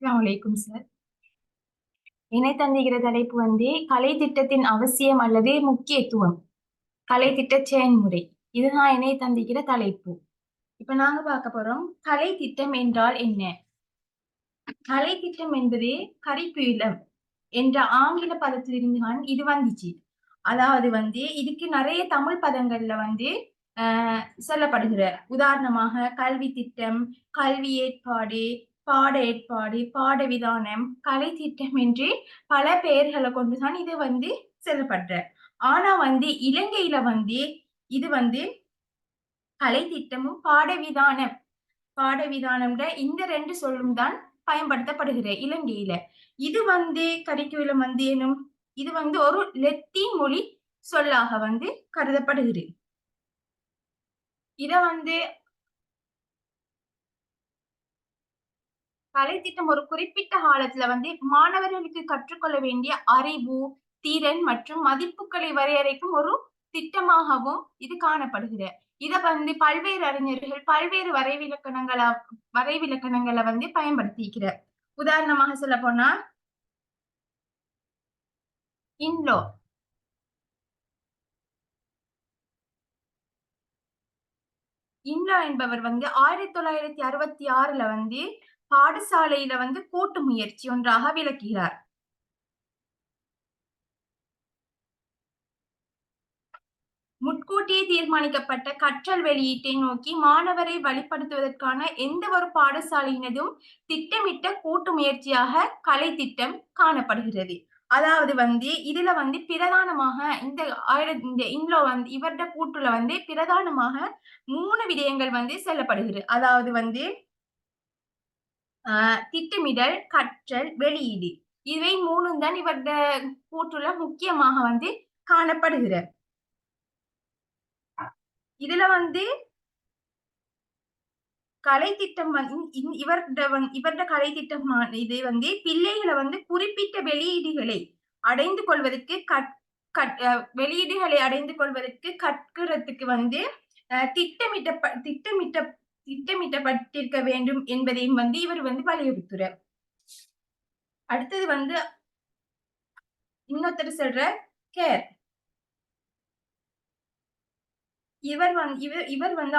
அஸ்ஸலாமு அலைக்கும் சார். இணை தந்திக்கிற தலைப்பு வந்து கலை திட்டத்தின் அவசியம் அல்லது முக்கியத்துவம், கலை திட்ட செயல்முறை. இதுதான் இணை தந்திக்கிற தலைப்பு. இப்ப நாங்க பார்க்க போறோம் கலை திட்டம் என்றால் என்ன. கலை திட்டம் என்பது கரிக்குலம் என்ற ஆங்கில பதத்திலிருந்து தான் இது வந்துச்சு. அதாவது வந்து இதுக்கு நிறைய தமிழ் பதங்கள்ல வந்து சொல்லப்படுகிற. உதாரணமாக கல்வி திட்டம், கல்வி ஏற்பாடு, பாட ஏற்பாடு, பாட விதானம், கலை திட்டம் என்று பல பெயர்களை கொண்டுதான் இது வந்து சொல்லப்படுற. ஆனா வந்து இலங்கையில வந்து இது வந்து கலை திட்டமும் பாட விதானம்ன்ற இந்த ரெண்டு சொல்லும் தான் பயன்படுத்தப்படுகிற இலங்கையில. இது வந்து கரிக்குலம் வந்து எனும் இது வந்து ஒரு லத்தீன் மொழி சொல்லாக வந்து கருதப்படுகிறது. இத வந்து கலை திட்டம் ஒரு குறிப்பிட்ட காலத்துல வந்து மாணவர்களுக்கு கற்றுக்கொள்ள வேண்டிய அறிவு, திறன் மற்றும் மதிப்புகளை வரையறைக்கும் ஒரு திட்டமாகவும் இது காணப்படுகிற. இத வந்து பல்வேறு அறிஞர்கள் பல்வேறு வரைவிலக்கணங்களை வந்து பயன்படுத்திக்கிற. உதாரணமாக சொல்ல போனா இன்லோ என்பவர் வந்து 1966 வந்து பாடசாலையில வந்து கூட்டு முயற்சி ஒன்றாக விளக்குகிறார். முன்கூட்டியே தீர்மானிக்கப்பட்ட கற்றல் வெளியீட்டை நோக்கி மாணவரை வழிப்படுத்துவதற்கான எந்த ஒரு பாடசாலையினதும் திட்டமிட்ட கூட்டு முயற்சியாக கலை திட்டம் காணப்படுகிறது. அதாவது வந்து இதுல வந்து பிரதானமாக இந்த இன்லோ வந்து இவருடைய கூட்டுல வந்து பிரதானமாக 3 விடயங்கள் வந்து சொல்லப்படுகிறது. அதாவது வந்து திட்டமிடல், கற்றல், வெளியீடு. இவை 3 தான் இவருடைய கூட்டுல முக்கியமாக வந்து காணப்படுகிற. இதுல வந்து கலை திட்டம் இவருடைய கலை திட்டம் இது வந்து பிள்ளைகளை வந்து குறிப்பிட்ட வெளியீடுகளை அடைந்து கொள்வதற்கு கற்கிறதுக்கு வந்து திட்டமிட்டப்பட்டிருக்க வேண்டும் என்பதையும் வந்து இவர் வந்து வலியுறுத்துறார். அடுத்தது வந்து இன்னொருத்தர் சொல்ற கேர். இவர் வந்து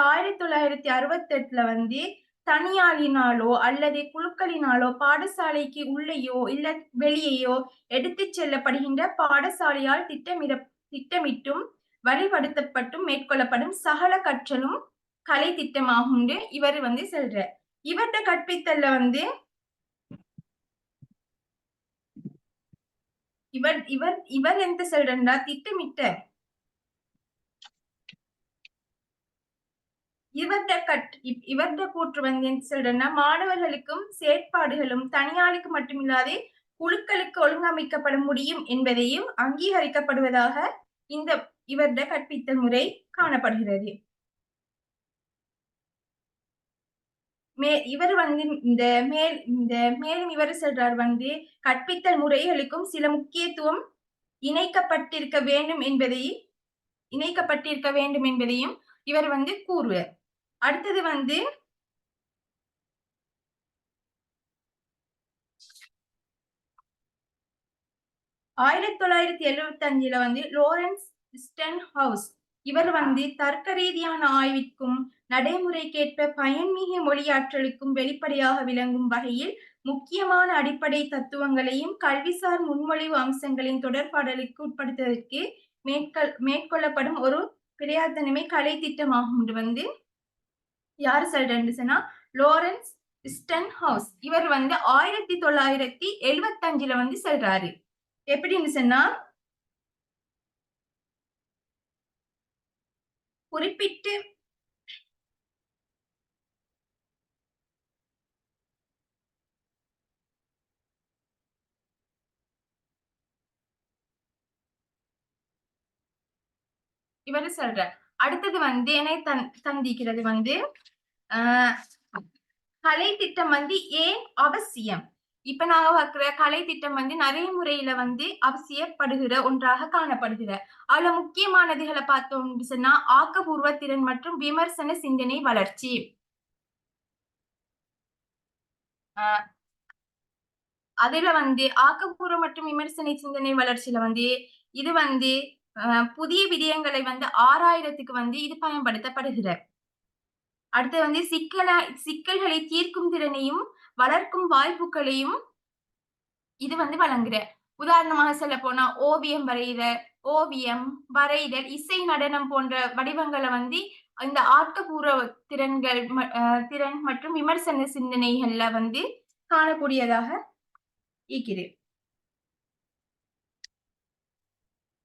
1968 வந்து தனியாளினாலோ அல்லது குழுக்களினாலோ பாடசாலைக்கு உள்ளேயோ இல்ல வெளியேயோ எடுத்துச் செல்லப்படுகின்ற பாடசாலையால் திட்டமிட்டும் வழிபடுத்தப்பட்டும் மேற்கொள்ளப்படும் சகல கற்றலும் கலை திட்டமாகும் இவர் வந்து சொல்ற. இவர்கிட்ட கற்பித்தல்ல வந்து இவர் எந்த சொல்றா திட்டமிட்ட இவர்ட கூற்று வந்து என்ன சொல்றேன்னா, மாணவர்களுக்கும் செயற்பாடுகளும் தனியாளுக்கு மட்டுமில்லாது குழுக்களுக்கு ஒழுங்கமைக்கப்பட முடியும் என்பதையும் அங்கீகரிக்கப்படுவதாக இந்த இவர்ட கற்பித்தல் முறை காணப்படுகிறது. இவர் வந்து மேலும் இவர் சொல்றார் வந்து கற்பித்தல் முறைகளுக்கும் சில முக்கியத்துவம் இணைக்கப்பட்டிருக்க வேண்டும் என்பதையும் இவர் வந்து கூறுவார். அடுத்தது வந்து 1975 வந்து லாரன்ஸ் ஸ்டென்ஹவுஸ் இவர் வந்து தர்க்க ரீதியான ஆய்விற்கும் நடைமுறைக்கேற்ப பயன்மிகு மொழியாற்றலுக்கும் வெளிப்படையாக விளங்கும் வகையில் முக்கியமான அடிப்படை தத்துவங்களையும் கல்விசார் முன்மொழிவு அம்சங்களின் தொடர்பாடலுக்கு உட்படுத்துவதற்கு மேற்கொள்ளப்படும் ஒரு பிரயத்தனமே கலை திட்டமாகும் என்று வந்து யார் சொல்றேன்னு சொன்னா லாரன்ஸ் ஸ்டென்ஹவுஸ் இவர் வந்து 1975 வந்து சொல்றாரு. எப்படின்னு சொன்னா குறிப்பிட்டு இவர் சொல்ற. அடுத்தது வந்து என்னை சந்திக்கிறது வந்து கலை திட்டம் வந்து ஏன் அவசியம். இப்ப நாங்க பார்க்கிற கலை திட்டம் வந்து நிறைய முறையில வந்து அவசியப்படுகிற ஒன்றாக காணப்படுகிற. அதுல முக்கியமானதுகளை பார்த்தோம் சொன்னா ஆக்கபூர்வ திறன் மற்றும் விமர்சன சிந்தனை வளர்ச்சி. அதுல வந்து ஆக்கப்பூர்வ மற்றும் விமர்சன சிந்தனை வளர்ச்சியில வந்து இது வந்து புதிய விடயங்களை வந்து ஆராயறதுக்கு வந்து இது பயன்படுத்தப்படுகிற. அடுத்து வந்து சிக்கல்களை தீர்க்கும் திறனையும் வளர்க்கும் வாய்ப்புகளையும் இது வந்து வழங்குற. உதாரணமாக சொல்ல போனா ஓவியம் வரைதல் இசை நடனம் போன்ற வடிவங்களை வந்து இந்த ஆக்கப்பூர்வ திறன் மற்றும் விமர்சன சிந்தனைகள்ல வந்து காணக்கூடியதாக இருக்கிறது.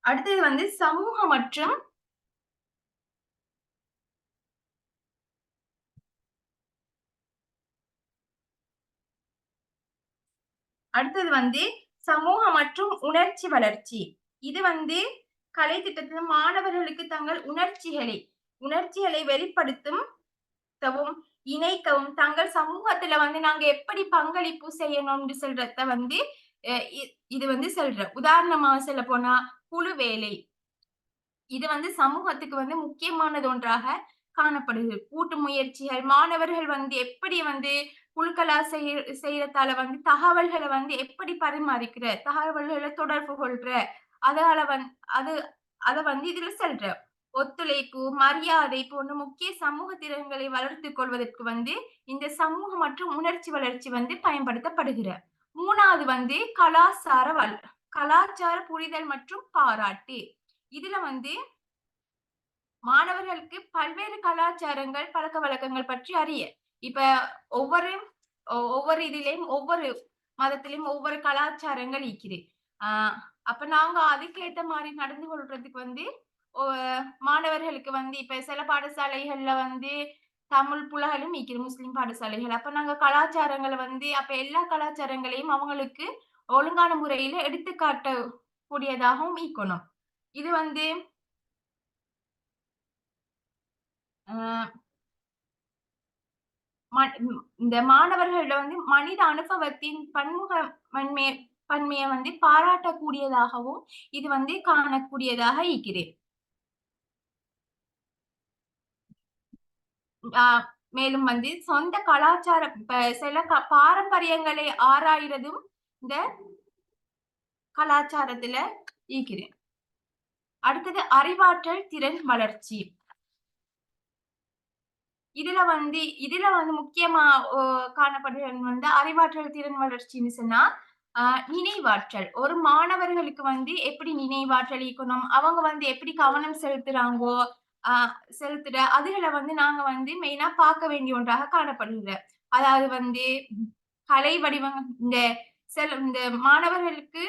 அடுத்தது வந்து சமூக மற்றும் உணர்ச்சி வளர்ச்சி. இது வந்து கலை திட்டத்தில் மாணவர்களுக்கு தங்கள் உணர்ச்சிகளை வெளிப்படுத்தவும் இணைக்கவும் தங்கள் சமூகத்துல வந்து நாங்க எப்படி பங்களிப்பு செய்யணும்னு சொல்றத வந்து இது வந்து சொல்ற. உதாரணமாக சொல்ல போனா குழு வேலை இது வந்து சமூகத்துக்கு வந்து முக்கியமானது ஒன்றாக காணப்படுது. கூட்டு முயற்சிகள் மாணவர்கள் வந்து எப்படி வந்து குழுக்களா செய்யறதால வந்து தகவல்களை வந்து எப்படி பரிமாறிக்கிற தகவல்களை தொடர்பு கொள்ற அத வந்து இதுல சொல்ற. ஒத்துழைப்பு மரியாதை போன்ற முக்கிய சமூக திறன்களை வளர்த்துக் கொள்வதற்கு வந்து இந்த சமூக மற்றும் உணர்ச்சி வளர்ச்சி வந்து பயன்படுத்தப்படுகிற. மூணாவது வந்து கலாச்சார புரிதல் மற்றும் பாராட்டு. இதுல வந்து மாணவர்களுக்கு பல்வேறு கலாச்சாரங்கள் பழக்க வழக்கங்கள் பற்றி அறிய. இப்ப ஒவ்வொரு இதுலயும் ஒவ்வொரு மதத்திலும் ஒவ்வொரு கலாச்சாரங்கள் இருக்குது. அப்ப நாங்க அதுக்கேற்ற மாதிரி நடந்து கொள்றதுக்கு வந்து மாணவர்களுக்கு வந்து இப்ப சில பாடசாலைகள்ல வந்து தமிழ் புலகளும் இருக்குது முஸ்லிம் பாடசாலைகள். அப்ப நாங்க கலாச்சாரங்களை வந்து அப்ப எல்லா கலாச்சாரங்களையும் அவங்களுக்கு ஒழுங்கான முறையில எடுத்துக்காட்ட கூடியதாகவும் ஈக்கணும். இது வந்து இந்த மாணவர்கள வந்து மனித அனுபவத்தின் பன்மையை வந்து பாராட்டக்கூடியதாகவும் இது வந்து காணக்கூடியதாக இருக்கிறது. மேலும் வந்து சொந்த கலாச்சார சில பாரம்பரியங்களை ஆராய்றதும் இந்த கலாச்சாரத்துல இருக்கிறது. அடுத்தது அறிவாற்றல் திறன் வளர்ச்சி. இதுல வந்து முக்கியமா காணப்படுகிறது வந்து அறிவாற்றல் திறன் வளர்ச்சின்னு சொன்னா நினைவாற்றல். ஒரு மாணவர்களுக்கு வந்து எப்படி நினைவாற்றல் இருக்கணும் அவங்க வந்து எப்படி கவனம் செலுத்துறாங்கோ அதுகளை வந்து நாங்க வந்து மெயினா பார்க்க வேண்டிய ஒன்றாக காணப்படுகிற. அதாவது வந்து கலை வடிவம் இந்த மாணவர்களுக்கு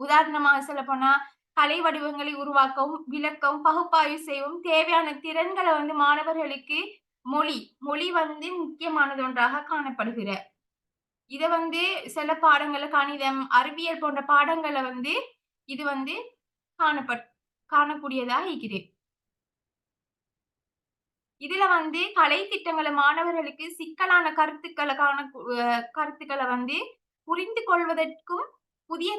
உதாரணமாக சொல்ல போனா கலை வடிவங்களை உருவாக்கவும், விளக்கவும், பகுப்பாய்வு செய்யவும் தேவையான திறன்களை வந்து மாணவர்களுக்கு மொழி வந்து முக்கியமானது ஒன்றாக காணப்படுகிற. இத வந்து சில பாடங்கள்ல கணிதம், அறிவியல் போன்ற பாடங்கள்ல வந்து இது வந்து காணக்கூடியதா இருக்குது. இதுல வந்து கலை திட்டங்களை மாணவர்களுக்கு சிக்கலான கருத்துக்களை வந்து புரிந்து கொள்வதற்கும் புதிய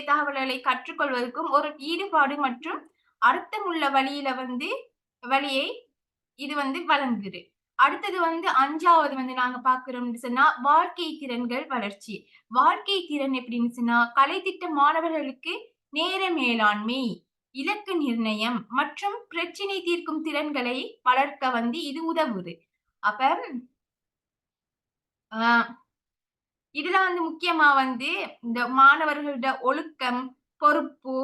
தகவல்களை கற்றுக்கொள்வதற்கும் ஒரு ஈடுபாடு மற்றும் அர்த்தமுள்ள வழியை இது வந்து வழங்குது. அடுத்தது வந்து 5வது வந்து நாங்க பாக்குறோம்னு சொன்னா வாழ்க்கை திறன்கள் வளர்ச்சி. வாழ்க்கை திறன் எப்படின்னு சொன்னா கலைத்திட்ட மாணவர்களுக்கு நேர மேலாண்மை, இலக்கு நிர்ணயம் மற்றும் பிரச்சனை தீர்க்கும் திறன்களை வளர்க்க வந்து இது உதவுது. அப்ப இதுல வந்து முக்கியமா வந்து இந்த மாணவர்களோட ஒழுக்கம், பொறுப்பு,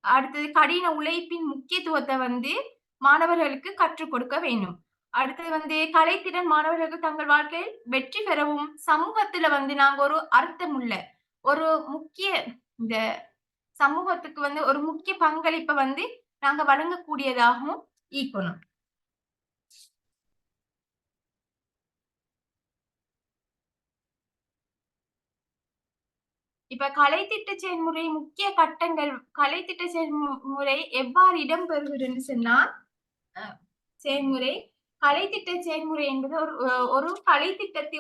அடுத்தது கடின உழைப்பின் முக்கியத்துவத்தை வந்து மாணவர்களுக்கு கற்றுக் கொடுக்க வேண்டும். அடுத்தது வந்து கலைத்திறன் மாணவர்களுக்கு தங்கள் வாழ்க்கையில் வெற்றி பெறவும் சமூகத்துல வந்து நாங்க ஒரு அர்த்தமுள்ள ஒரு முக்கிய இந்த சமூகத்துக்கு வந்து ஒரு முக்கிய பங்களிப்பை வந்து நாங்க வழங்கக்கூடியதாகவும் ஈக்கணும். இப்ப கலைத்திட்ட செயல்முறை முக்கிய கட்டங்கள். கலைத்திட்ட செயல்முறை எவ்வாறு இடம்பெறுகிறதுன்னு சொன்னா கலைத்திட்ட செயல்முறை என்பது ஒரு கலைத்திட்டத்தை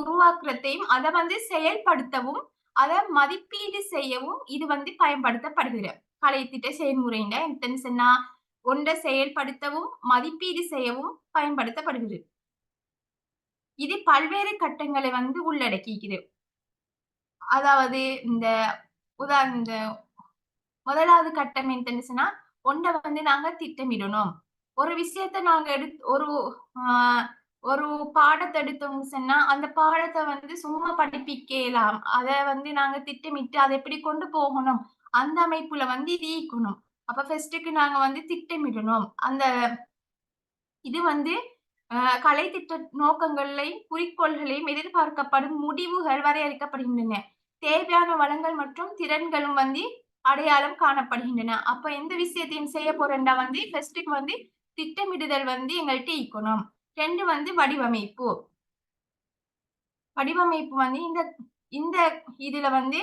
உருவாக்குறதையும் அதை வந்து செயல்படுத்தவும் அதை மதிப்பீடு செய்யவும் இது வந்து பயன்படுத்தப்படுகிற கலைத்திட்ட செயல்முறைன்னா என்னன்னு சொன்னா ஒன்றை செயல்படுத்தவும் மதிப்பீடு செய்யவும் பயன்படுத்தப்படுகிறது. இது பல்வேறு கட்டங்களை வந்து உள்ளடக்கிக்கிறது. அதாவது இந்த முதலாவது கட்டம் என்னன்னு சொன்னா ஒன்றை வந்து நாங்க திட்டமிடணும். ஒரு விஷயத்த நாங்க ஒரு பாடத்தை எடுத்தோம்னு சொன்னா அந்த பாடத்தை வந்து சும்மா படிப்பிக்கலாம். அதை வந்து நாங்க திட்டமிட்டு அதை எப்படி கொண்டு போகணும் அந்த அமைப்புல வந்து இது ஈக்கணும். அப்ப ஃபர்ஸ்டுக்கு நாங்க வந்து திட்டமிடணும். இது வந்து கலைத்திட்ட நோக்கங்களையும் குறிக்கோள்களையும் எதிர்பார்க்கப்படும் முடிவுகள் வரையறுக்கப்படுகின்றன. தேவையான வளங்கள் மற்றும் திறன்களும் வந்து அடையாளம் காணப்படுகின்றன. அப்ப எந்த விஷயத்தையும் செய்ய போறேன்டா வந்து ஃபர்ஸ்டுக்கு வந்து திட்டமிடுதல் வந்து எங்கள்கிட்ட ஈக்கணும். 2 வந்து வடிவமைப்பு வந்து இந்த இதுல வந்து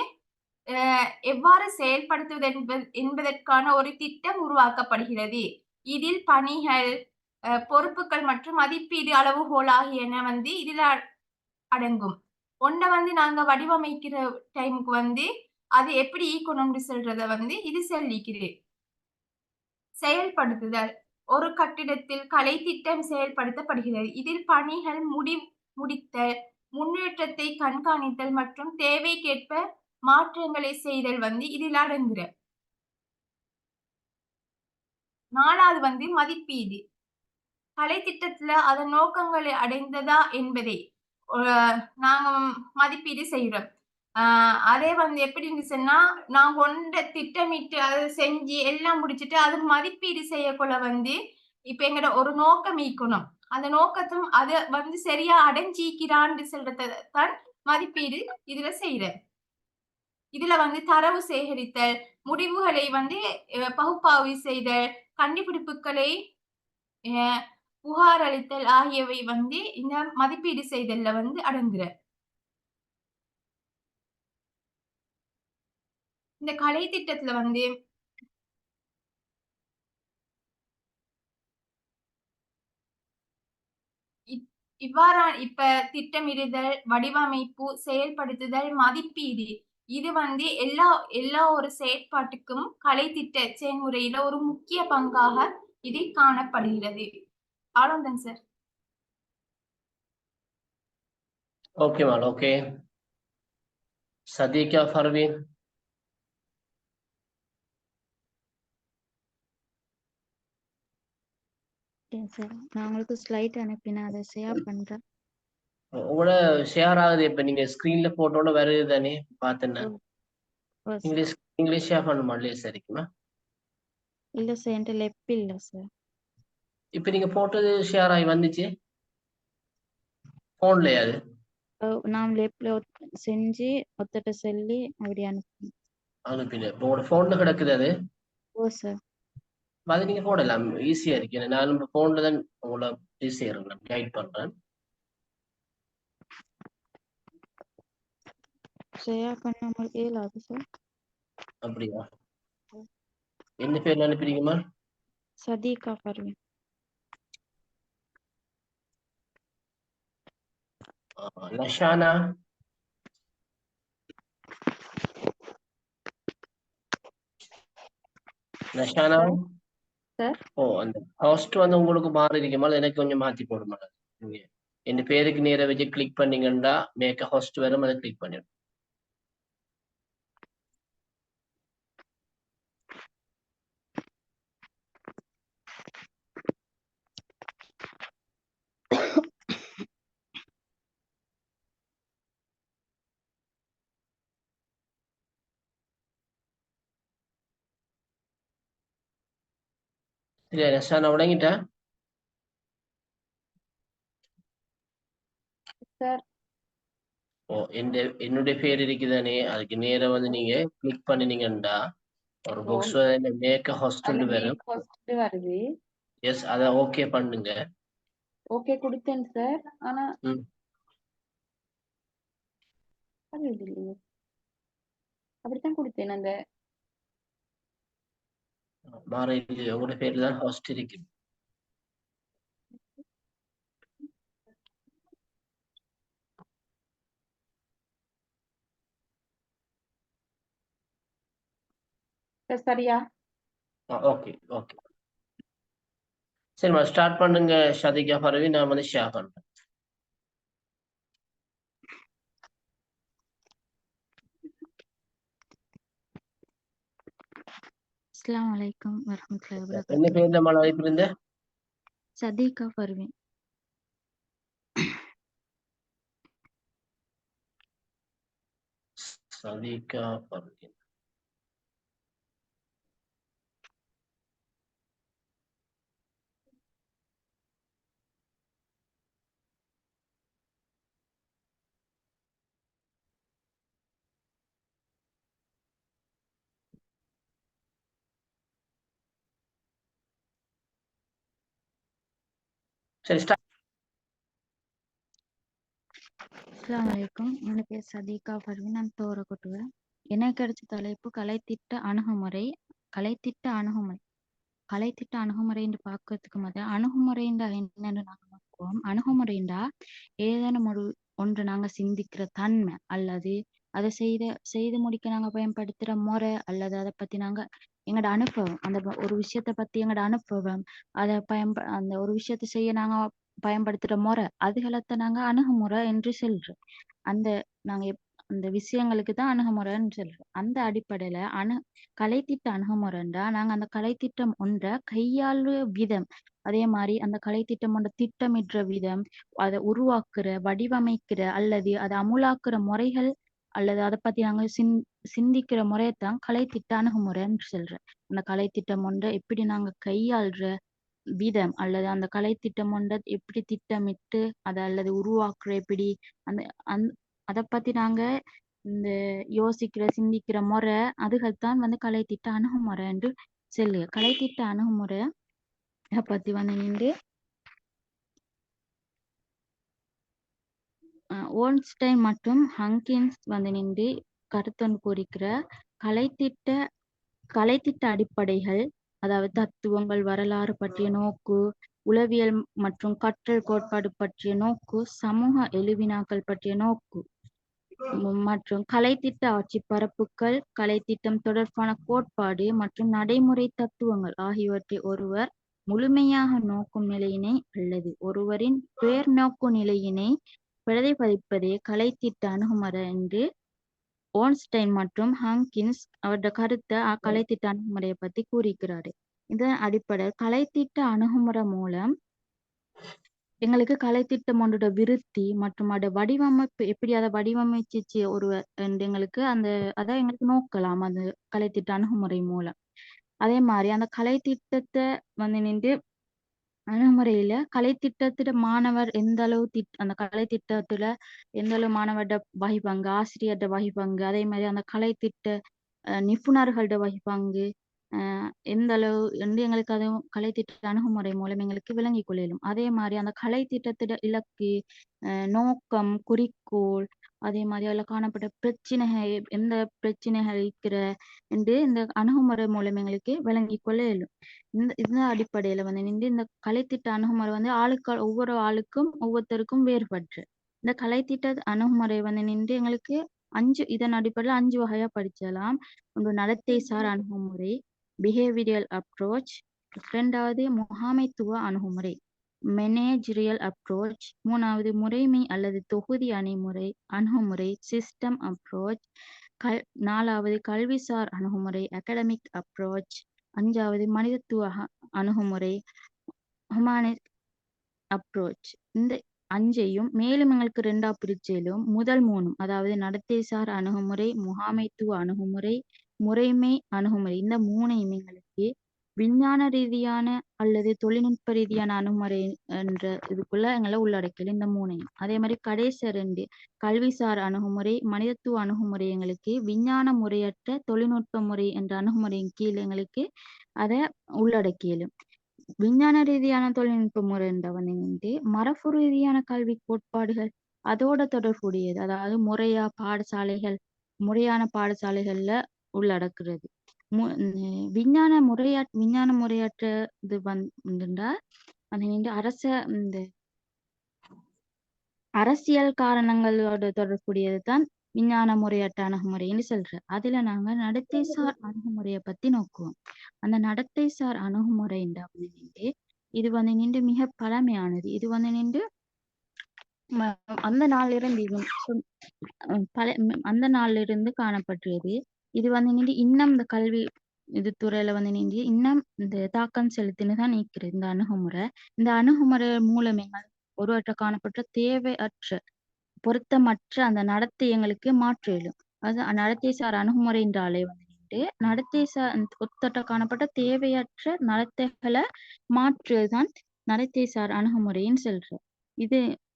எவ்வாறு செயல்படுத்துவது என்பதற்கான ஒரு திட்டம் உருவாக்கப்படுகிறது. இதில் பணிகள், பொறுப்புகள் மற்றும் மதிப்பீடு அளவுகோல் ஆகியன வந்து இதுல அடங்கும். ஒன்றை வந்து நாங்க வடிவமைக்கிற டைமுக்கு வந்து அது எப்படி ஈக்கணும்னு சொல்றத வந்து இது சொல்லிக்கிறது. செயல்படுத்துதல். ஒரு கட்டிடத்தில் கலைத்திட்டம் செயல்படுத்தப்படுகிறது. இதில் பணிகள் முடித்தல், முன்னேற்றத்தை கண்காணித்தல் மற்றும் தேவைக்கேற்ப மாற்றங்களை செய்தல் வந்து இதில் அடங்குற. 4வது வந்து மதிப்பீடு. கலைத்திட்டத்துல அதன் நோக்கங்களை அடைந்ததா என்பதை நாங்க மதிப்பீடு செய்யறோம். அதே வந்து எப்படின்னு சொன்னா நாங்க ஒன்றை திட்டமிட்டு அதை செஞ்சு எல்லாம் முடிச்சுட்டு அது மதிப்பீடு செய்யக்குள்ள வந்து இப்ப எங்கட ஒரு நோக்கம் ஈக்கணும். அந்த நோக்கத்தும் அதை வந்து சரியா அடைஞ்சிக்கிறான்னு சொல்றதான் மதிப்பீடு இதுல செய்யற. இதுல வந்து தரவு சேகரித்தல், முடிவுகளை வந்து பகுப்பாய்வு செய்தல், கண்டுபிடிப்புகளை புகார் அளித்தல் ஆகியவை வந்து இந்த மதிப்பீடு செய்தல்ல வந்து அடங்குற. இந்த கலை திட்டத்துல வந்து இப்ப திட்டமிடுதல், வடிவமைப்பு, செயல்படுத்துதல், மதிப்பீடு இது வந்து எல்லா ஒரு செயற்பாட்டுக்கும் கலைத்திட்ட செயல்முறையில ஒரு முக்கிய பங்காக இது காணப்படுகிறது. அவ்வளவுதான் sir. Okay ma'am. Okay Sadiqa, Farveen. Sir நான் உங்களுக்கு ஸ்லைட் அனுப்பினேன், அதை ஷேர் பண்றேன். உங்களோட ஷேர் ஆகுது. இப்ப நீங்க ஸ்கிரீன்ல போட்டோன்னு வருது தானே பாத்தேன்னா இங்கிலீஷ் ஷேர் பண்ண மாட்டலையே சரிக்குமா? இல்ல சார் என்கிட்ட லெப் இல்ல சார். இப்ப நீங்க போட்டது ஷேர் ஆகி வந்துச்சு போன்லயா? அது நான் லேப்ல செஞ்சு ஒத்தட்ட சொல்லி அப்படி அனுப்பினேன். இப்போ உங்களோட போன்ல கிடக்குது அது. ஓ சார். அது நீங்க போடலாம், ஈஸியா இருக்கு. நான் நம்ம போன்ல தான் உங்களை செய்யறேன், நான் கைட் பண்றேன். ஷேர் பண்ண முடியலாது சார். அப்படியா? என்ன பேர்ல அனுப்பிடுங்கம்மா? சதீகா பர்வீன். லஷானா. லஷானா. சார். ஓ, அந்த ஹோஸ்ட் வந்து உங்களுக்கு மாறி இருக்குமா, எனக்கு கொஞ்சம் மாத்தி போடுமா? நீங்க என் பேருக்கு நேர வச்சு கிளிக் பண்ணீங்கன்னா மேக்க ஹோஸ்ட் வரும், அதை கிளிக் பண்ணிடும். சரியா லஷானா, விளங்கிட்டா? சார். ஓ, என்னுடைய பேர் இருக்குதானே, அதுக்கு நேரம் வந்து நீங்க கிளிக் பண்ணினீங்கன்னா ஒரு புக்ஸ் மேக்க ஹோஸ்ட் வரும். வருது. எஸ், அதை ஓகே பண்ணுங்க. ஓகே கொடுத்தேன் சார். ஆனா அது இல்லையே. அப்படித்தான் கொடுத்தேன். அந்த மாற இல்லையா? உங்களோட பேர்ல தான் ஹோஸ்ட் இருக்கு. சரியா? ஓகே ஓகே, சரிம்மா ஸ்டார்ட் பண்ணுங்க ஷதிகா பரவி, நான் வந்து ஷேர் பண்றேன். அஸ்ஸலாமு அலைக்கும் வரஹ்மத்துல்லாஹி என்ன வபரகாத்துஹு. பேர்ல மழை அழைப்பிருந்த? சதீகா பர்வீன். சதிகா பர்வீன். சரி ஸ்டார்ட். அஸ்ஸலாமு அலைக்கும். என்னோட பேர் சதீகா பர்வீன். நான் தோர கொட்டுவேன். எனக்கு கிடைச்ச தலைப்பு கலைத்திட்ட அணுகுமுறை. கலைத்திட்ட அணுகுமுறை கலைத்திட்ட அணுகுமுறைன்னு பார்க்கறதுக்கு முதல் அணுகுமுறைண்டா என்னன்னு நாங்க பார்ப்போம். அணுகுமுறைண்டா ஏதேனும் ஒன்று நாங்க சிந்திக்கிற தன்மை, அல்லது அதை செய்து முடிக்க நாங்க பயன்படுத்துற முறை, அல்லது அதை பத்தி நாங்க எங்களோட அனுபவம், அந்த ஒரு விஷயத்த பத்தி எங்களோட அனுபவம், அந்த ஒரு விஷயத்த செய்ய நாங்க பயன்படுத்துற முறை, அதுகளத்தை நாங்க அணுகுமுறை என்று சொல்றோம். அந்த நாங்க அந்த விஷயங்களுக்கு தான் அணுகுமுறைன்னு சொல்றோம். அந்த அடிப்படையில கலைத்திட்ட அணுகுமுறைண்டா நாங்க அந்த கலைத்திட்டம் ஒன்றை கையாளுற விதம், அதே மாதிரி அந்த கலைத்திட்டம் ஒன்றை திட்டமிடுற விதம், அதை உருவாக்குற வடிவமைக்கிற அல்லது அதை அமுலாக்குற முறைகள், அல்லது அதை பத்தி நாங்க சிந்திக்கிற முறையத்தான் கலைத்திட்ட அணுகுமுறைன்னு சொல்றேன். அந்த கலைத்திட்டம் ஒன்றை எப்படி நாங்க கையாளுற விதம், அல்லது அந்த கலைத்திட்டம் ஒன்றை எப்படி திட்டமிட்டு அதை அல்லது உருவாக்குற எப்படி, அந்த அதை பத்தி நாங்க இந்த யோசிக்கிற சிந்திக்கிற முறை, அதுகள் தான் வந்து கலைத்திட்ட அணுகுமுறை என்று சொல்லு. கலைத்திட்ட அணுகுமுறை பத்தி வந்து நின்று ஓன்ஸ்டைன் மற்றும் ஹங்கின்ஸ் வந்து நின்று கருத்தொன்று கூறிக்கிற கலைத்திட்ட அடிப்படைகள், அதாவது தத்துவங்கள், வரலாறு பற்றிய நோக்கு, உளவியல் மற்றும் கற்றல் கோட்பாடு பற்றிய நோக்கு, சமூக எழுவினாக்கள் பற்றிய நோக்கு, மற்றும் கலைத்திட்ட ஆட்சி பரப்புகள், கலைத்திட்டம் தொடர்பான கோட்பாடு மற்றும் நடைமுறை தத்துவங்கள் ஆகியவற்றை ஒருவர் முழுமையாக நோக்கும் நிலையினை அல்லது ஒருவரின் பேர் நோக்கு நிலையினை பிரதிபலிப்பதே கலைத்திட்ட அணுகுமுறை என்று ஓன்ஸ்டைன் மற்றும் ஹாங்கின்ஸ் அவருடைய கருத்தை கலைத்திட்ட அணுகுமுறையை பத்தி கூறியிருக்கிறாரு. இதன் அடிப்படையில் கலைத்திட்ட அணுகுமுறை மூலம் எங்களுக்கு கலைத்திட்டம் ஒன்றோட விருத்தி மற்றும் அதோட வடிவமைப்பு, எப்படி அதை வடிவமைச்சிச்சு ஒருவர் எங்களுக்கு அதை எங்களுக்கு நோக்கலாம் அந்த கலைத்திட்ட அணுகுமுறை மூலம். அதே மாதிரி அந்த கலைத்திட்டத்தை வந்து நின்று அணுகுமுறையில கலைத்திட்டத்திட மாணவர் எந்த அளவு அந்த கலைத்திட்டத்துல எந்த அளவு மாணவர்ட வகிப்பாங்க, ஆசிரியர்ட வகிப்பாங்க, அதே மாதிரி அந்த கலைத்திட்ட நிபுணர்கள்ட வகிப்பாங்க, எந்த அளவு வந்து எங்களுக்கு அதுவும் கலைத்திட்ட அணுகுமுறை மூலம் எங்களுக்கு விளங்கிக் கொள்ளும். அதே மாதிரி அந்த கலைத்திட்டத்திட இலக்கு, நோக்கம், குறிக்கோள், அதே மாதிரி அதில் காணப்பட்ட பிரச்சனைகள், எந்த பிரச்சனைகள் இருக்கிற என்று இந்த அணுகுமுறை மூலம் எங்களுக்கு விளங்கிக் கொள்ள இயலும். இந்த அடிப்படையில வந்து இந்த கலைத்திட்ட அணுகுமுறை வந்து ஒவ்வொரு ஆளுக்கும் ஒவ்வொருத்தருக்கும் வேறுபட்டு இந்த கலைத்திட்ட அணுகுமுறை வந்து எங்களுக்கு இதன் அடிப்படையில் 5 வகையா படிச்சலாம். ஒன்று நடத்தை சார் அணுகுமுறை, பிஹேவியரல் அப்ரோச், இரண்டாவது முகாமைத்துவ அணுகுமுறை, மேனேஜரியல் அப்ரோச், மூணாவது முறைமை அல்லது தொகுதி அணுகுமுறை, சிஸ்டம் அப்ரோச், நாலாவது கல்விசார் அணுகுமுறை, அகாடமிக் அப்ரோச், 5வது மனிதத்துவ அணுகுமுறை, ஹுமானிட் அப்ரோச். இந்த 5ஐயும் மேலும் எங்களுக்கு 2ஆ பிரிச்சேலும் முதல் 3 அதாவது நடத்தை சார் அணுகுமுறை, முகாமைத்துவ அணுகுமுறை, முறைமை அணுகுமுறை, இந்த 3ஐயும் எங்களுக்கு விஞ்ஞான ரீதியான அல்லது தொழில்நுட்ப ரீதியான அணுகுமுறை என்ற இதுக்குள்ள எங்களை உள்ளடக்கல இந்த 3ஐயும். அதே மாதிரி கடைசி 2 கல்விசார் அணுகுமுறை, மனிதத்துவ அணுகுமுறை எங்களுக்கு விஞ்ஞான முறையற்ற தொழில்நுட்ப முறை என்ற அணுகுமுறையின் கீழ் எங்களுக்கு அதை உள்ளடக்கியலும். விஞ்ஞான ரீதியான தொழில்நுட்ப முறை வந்து மரபு ரீதியான கல்வி கோட்பாடுகள் அதோட தொடர்புடையது. அதாவது முறையான பாடசாலைகள்ல உள்ளடக்குறது. விஞ்ஞான முறையற்ற இது வந்துட்டா இந்த அரசியல் காரணங்களோட தொடர்புடையது தான் விஞ்ஞான முறையற்ற அணுகுமுறைன்னு சொல்ற. அதுல நாங்க நடத்தை சார் அணுகுமுறையை பத்தி நோக்குவோம். அந்த நடத்தை சார் அணுகுமுறை இது வந்து மிக பழமையானது. இது வந்து அந்த நாள்ல இருந்து காணப்பட்டது. இது வந்து இன்னும் இந்த கல்வி இது துறையில வந்து இன்னும் இந்த தாக்கம் செலுத்தினுதான் நீக்கிறது இந்த அணுகுமுறை. இந்த அணுகுமுறை மூலம் ஒருவற்ற காணப்பட்ட தேவையற்ற பொருத்தமற்ற அந்த நடத்தை எங்களுக்கு மாற்ற இயலும். அது நடத்தை சார் அணுகுமுறை என்றாலே வந்து நடத்தை சார் ஒத்தட்ட காணப்பட்ட தேவையற்ற நடத்தைகளை மாற்றுதான் நடத்தை சார் அணுகுமுறைன்னு சொல்றோம்.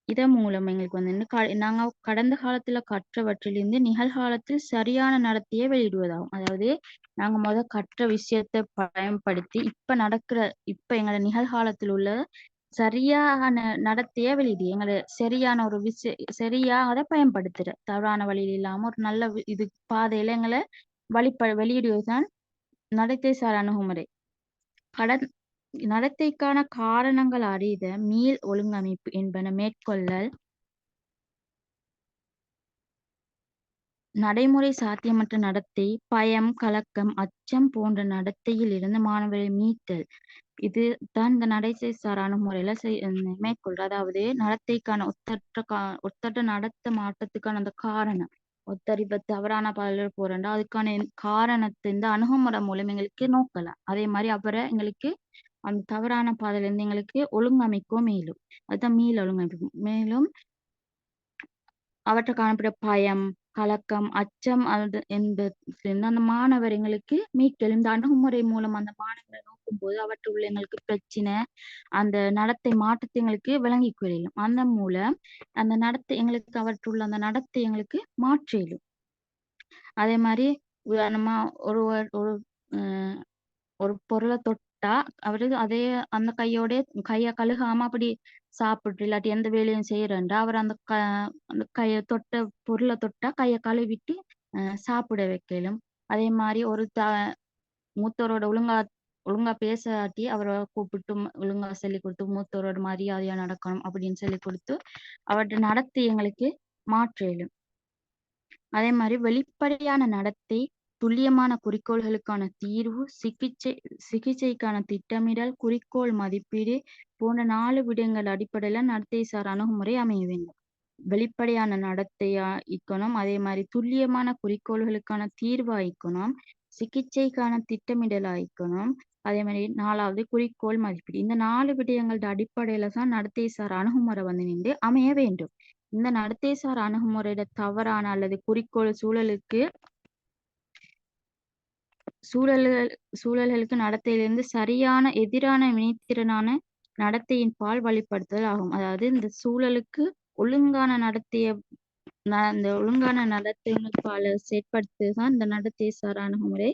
இதன் மூலம் எங்களுக்கு வந்து நாங்க கடந்த காலத்துல கற்றவற்றிலிருந்து நிகழ்காலத்தில் சரியான நடத்தையை வெளியிடுவதாகும். அதாவது நாங்க கற்ற விஷயத்தை பயன்படுத்தி இப்ப எங்களோட நிகழ்காலத்தில் உள்ள சரியான நடத்தைய வெளியிடு எங்களை சரியான ஒரு சரியா அதை பயன்படுத்துற தவறான வழியில் இல்லாம ஒரு நல்ல இது பாதையில எங்களை வெளியிடுவதுதான் நடத்தை சார் அணுகுமுறை. நடத்தைக்கான காரணங்கள் அறித மீள் ஒழுங்கமைப்பு என்பன மேற்கொள்ளல், நடைமுறை சாத்தியமற்ற நடத்தை, பயம், கலக்கம், அச்சம் போன்ற நடத்தையில் இருந்து மாணவரை மீட்டல். இது தான் இந்த நடத்தை சார் அணுகுமுறையில மேற்கொள்ற. அதாவது நடத்தைக்கான ஒத்தட்ட நடத்த மாற்றத்துக்கான அந்த காரணம், ஒருத்தர் இப்ப தவறான பாதையில போறேன்டா அதுக்கான காரணத்தை இந்த அணுகுமுறை மூலம் எங்களுக்கு நோக்கலாம். அதே மாதிரி அப்புறம் எங்களுக்கு அந்த தவறான பாதையில இருந்து எங்களுக்கு ஒழுங்கமைக்கவும் மேலும் அதுதான் மீள் ஒழுங்கமைப்பு. மேலும் அவற்றை காணப்பட்ட பயம், கலக்கம், அச்சம் அந்த மாணவர் எங்களுக்கு மீட்கல். இந்த அணுகுமுறை மூலம் அந்த மாணவரை நோக்கும் போது அவற்றுள்ள எங்களுக்கு பிரச்சனை அந்த நடத்தை மாற்றத்தை எங்களுக்கு விளங்கிக் கொள்ளும். அந்த மூலம் அந்த நடத்தை எங்களுக்கு அவற்றுள்ள அந்த நடத்தை எங்களுக்கு மாற்றிடும். அதே மாதிரி உதாரணமா ஒரு பொருளை தொட்டா அவரு அந்த கையை கழுகாம அப்படி சாப்பிட்டு இல்லாட்டி எந்த வேலையும் செய்யறா அவர் அந்த பொருளை தொட்டா கையை கழுவிட்டு சாப்பிட வைக்கலும். அதே மாதிரி ஒரு மூத்தவரோட ஒழுங்கா பேசாட்டி அவரை கூப்பிட்டு ஒழுங்கா சொல்லி கொடுத்து மூத்தவரோட மரியாதையா நடக்கணும் அப்படின்னு சொல்லி கொடுத்து அவருடைய நடத்தை எங்களுக்கு மாற்றலும். அதே மாதிரி வெளிப்படையான நடத்தை, துல்லியமான குறிக்கோள்களுக்கான தீர்வு, சிகிச்சைக்கான திட்டமிடல், குறிக்கோள் மதிப்பீடு போன்ற 4 விடயங்கள் அடிப்படையில நடத்தை சார் அணுகுமுறை அமைய வேண்டும். வெளிப்படையான நடத்தையா இருக்கணும், அதே மாதிரி துல்லியமான குறிக்கோள்களுக்கான தீர்வா இருக்கணும், சிகிச்சைக்கான திட்டமிடலா இருக்கணும், அதே மாதிரி 4வது குறிக்கோள் மதிப்பீடு. இந்த 4 விடயங்களோட அடிப்படையில தான் நடத்தை சார் அணுகுமுறை வந்து அமைய வேண்டும். இந்த நடத்தை சார் அணுகுமுறையோட தவறான அல்லது குறிக்கோள் சூழல்களுக்கு நடத்தையிலிருந்து சரியான எதிரான வினைத்திறனான நடத்தையின் பால் வழிப்படுத்துதல் ஆகும். அதாவது இந்த சூழலுக்கு ஒழுங்கான இந்த ஒழுங்கான நடத்தையின்பால் செயற்படுத்துதான் இந்த நடத்தை சார் அணுகுமுறை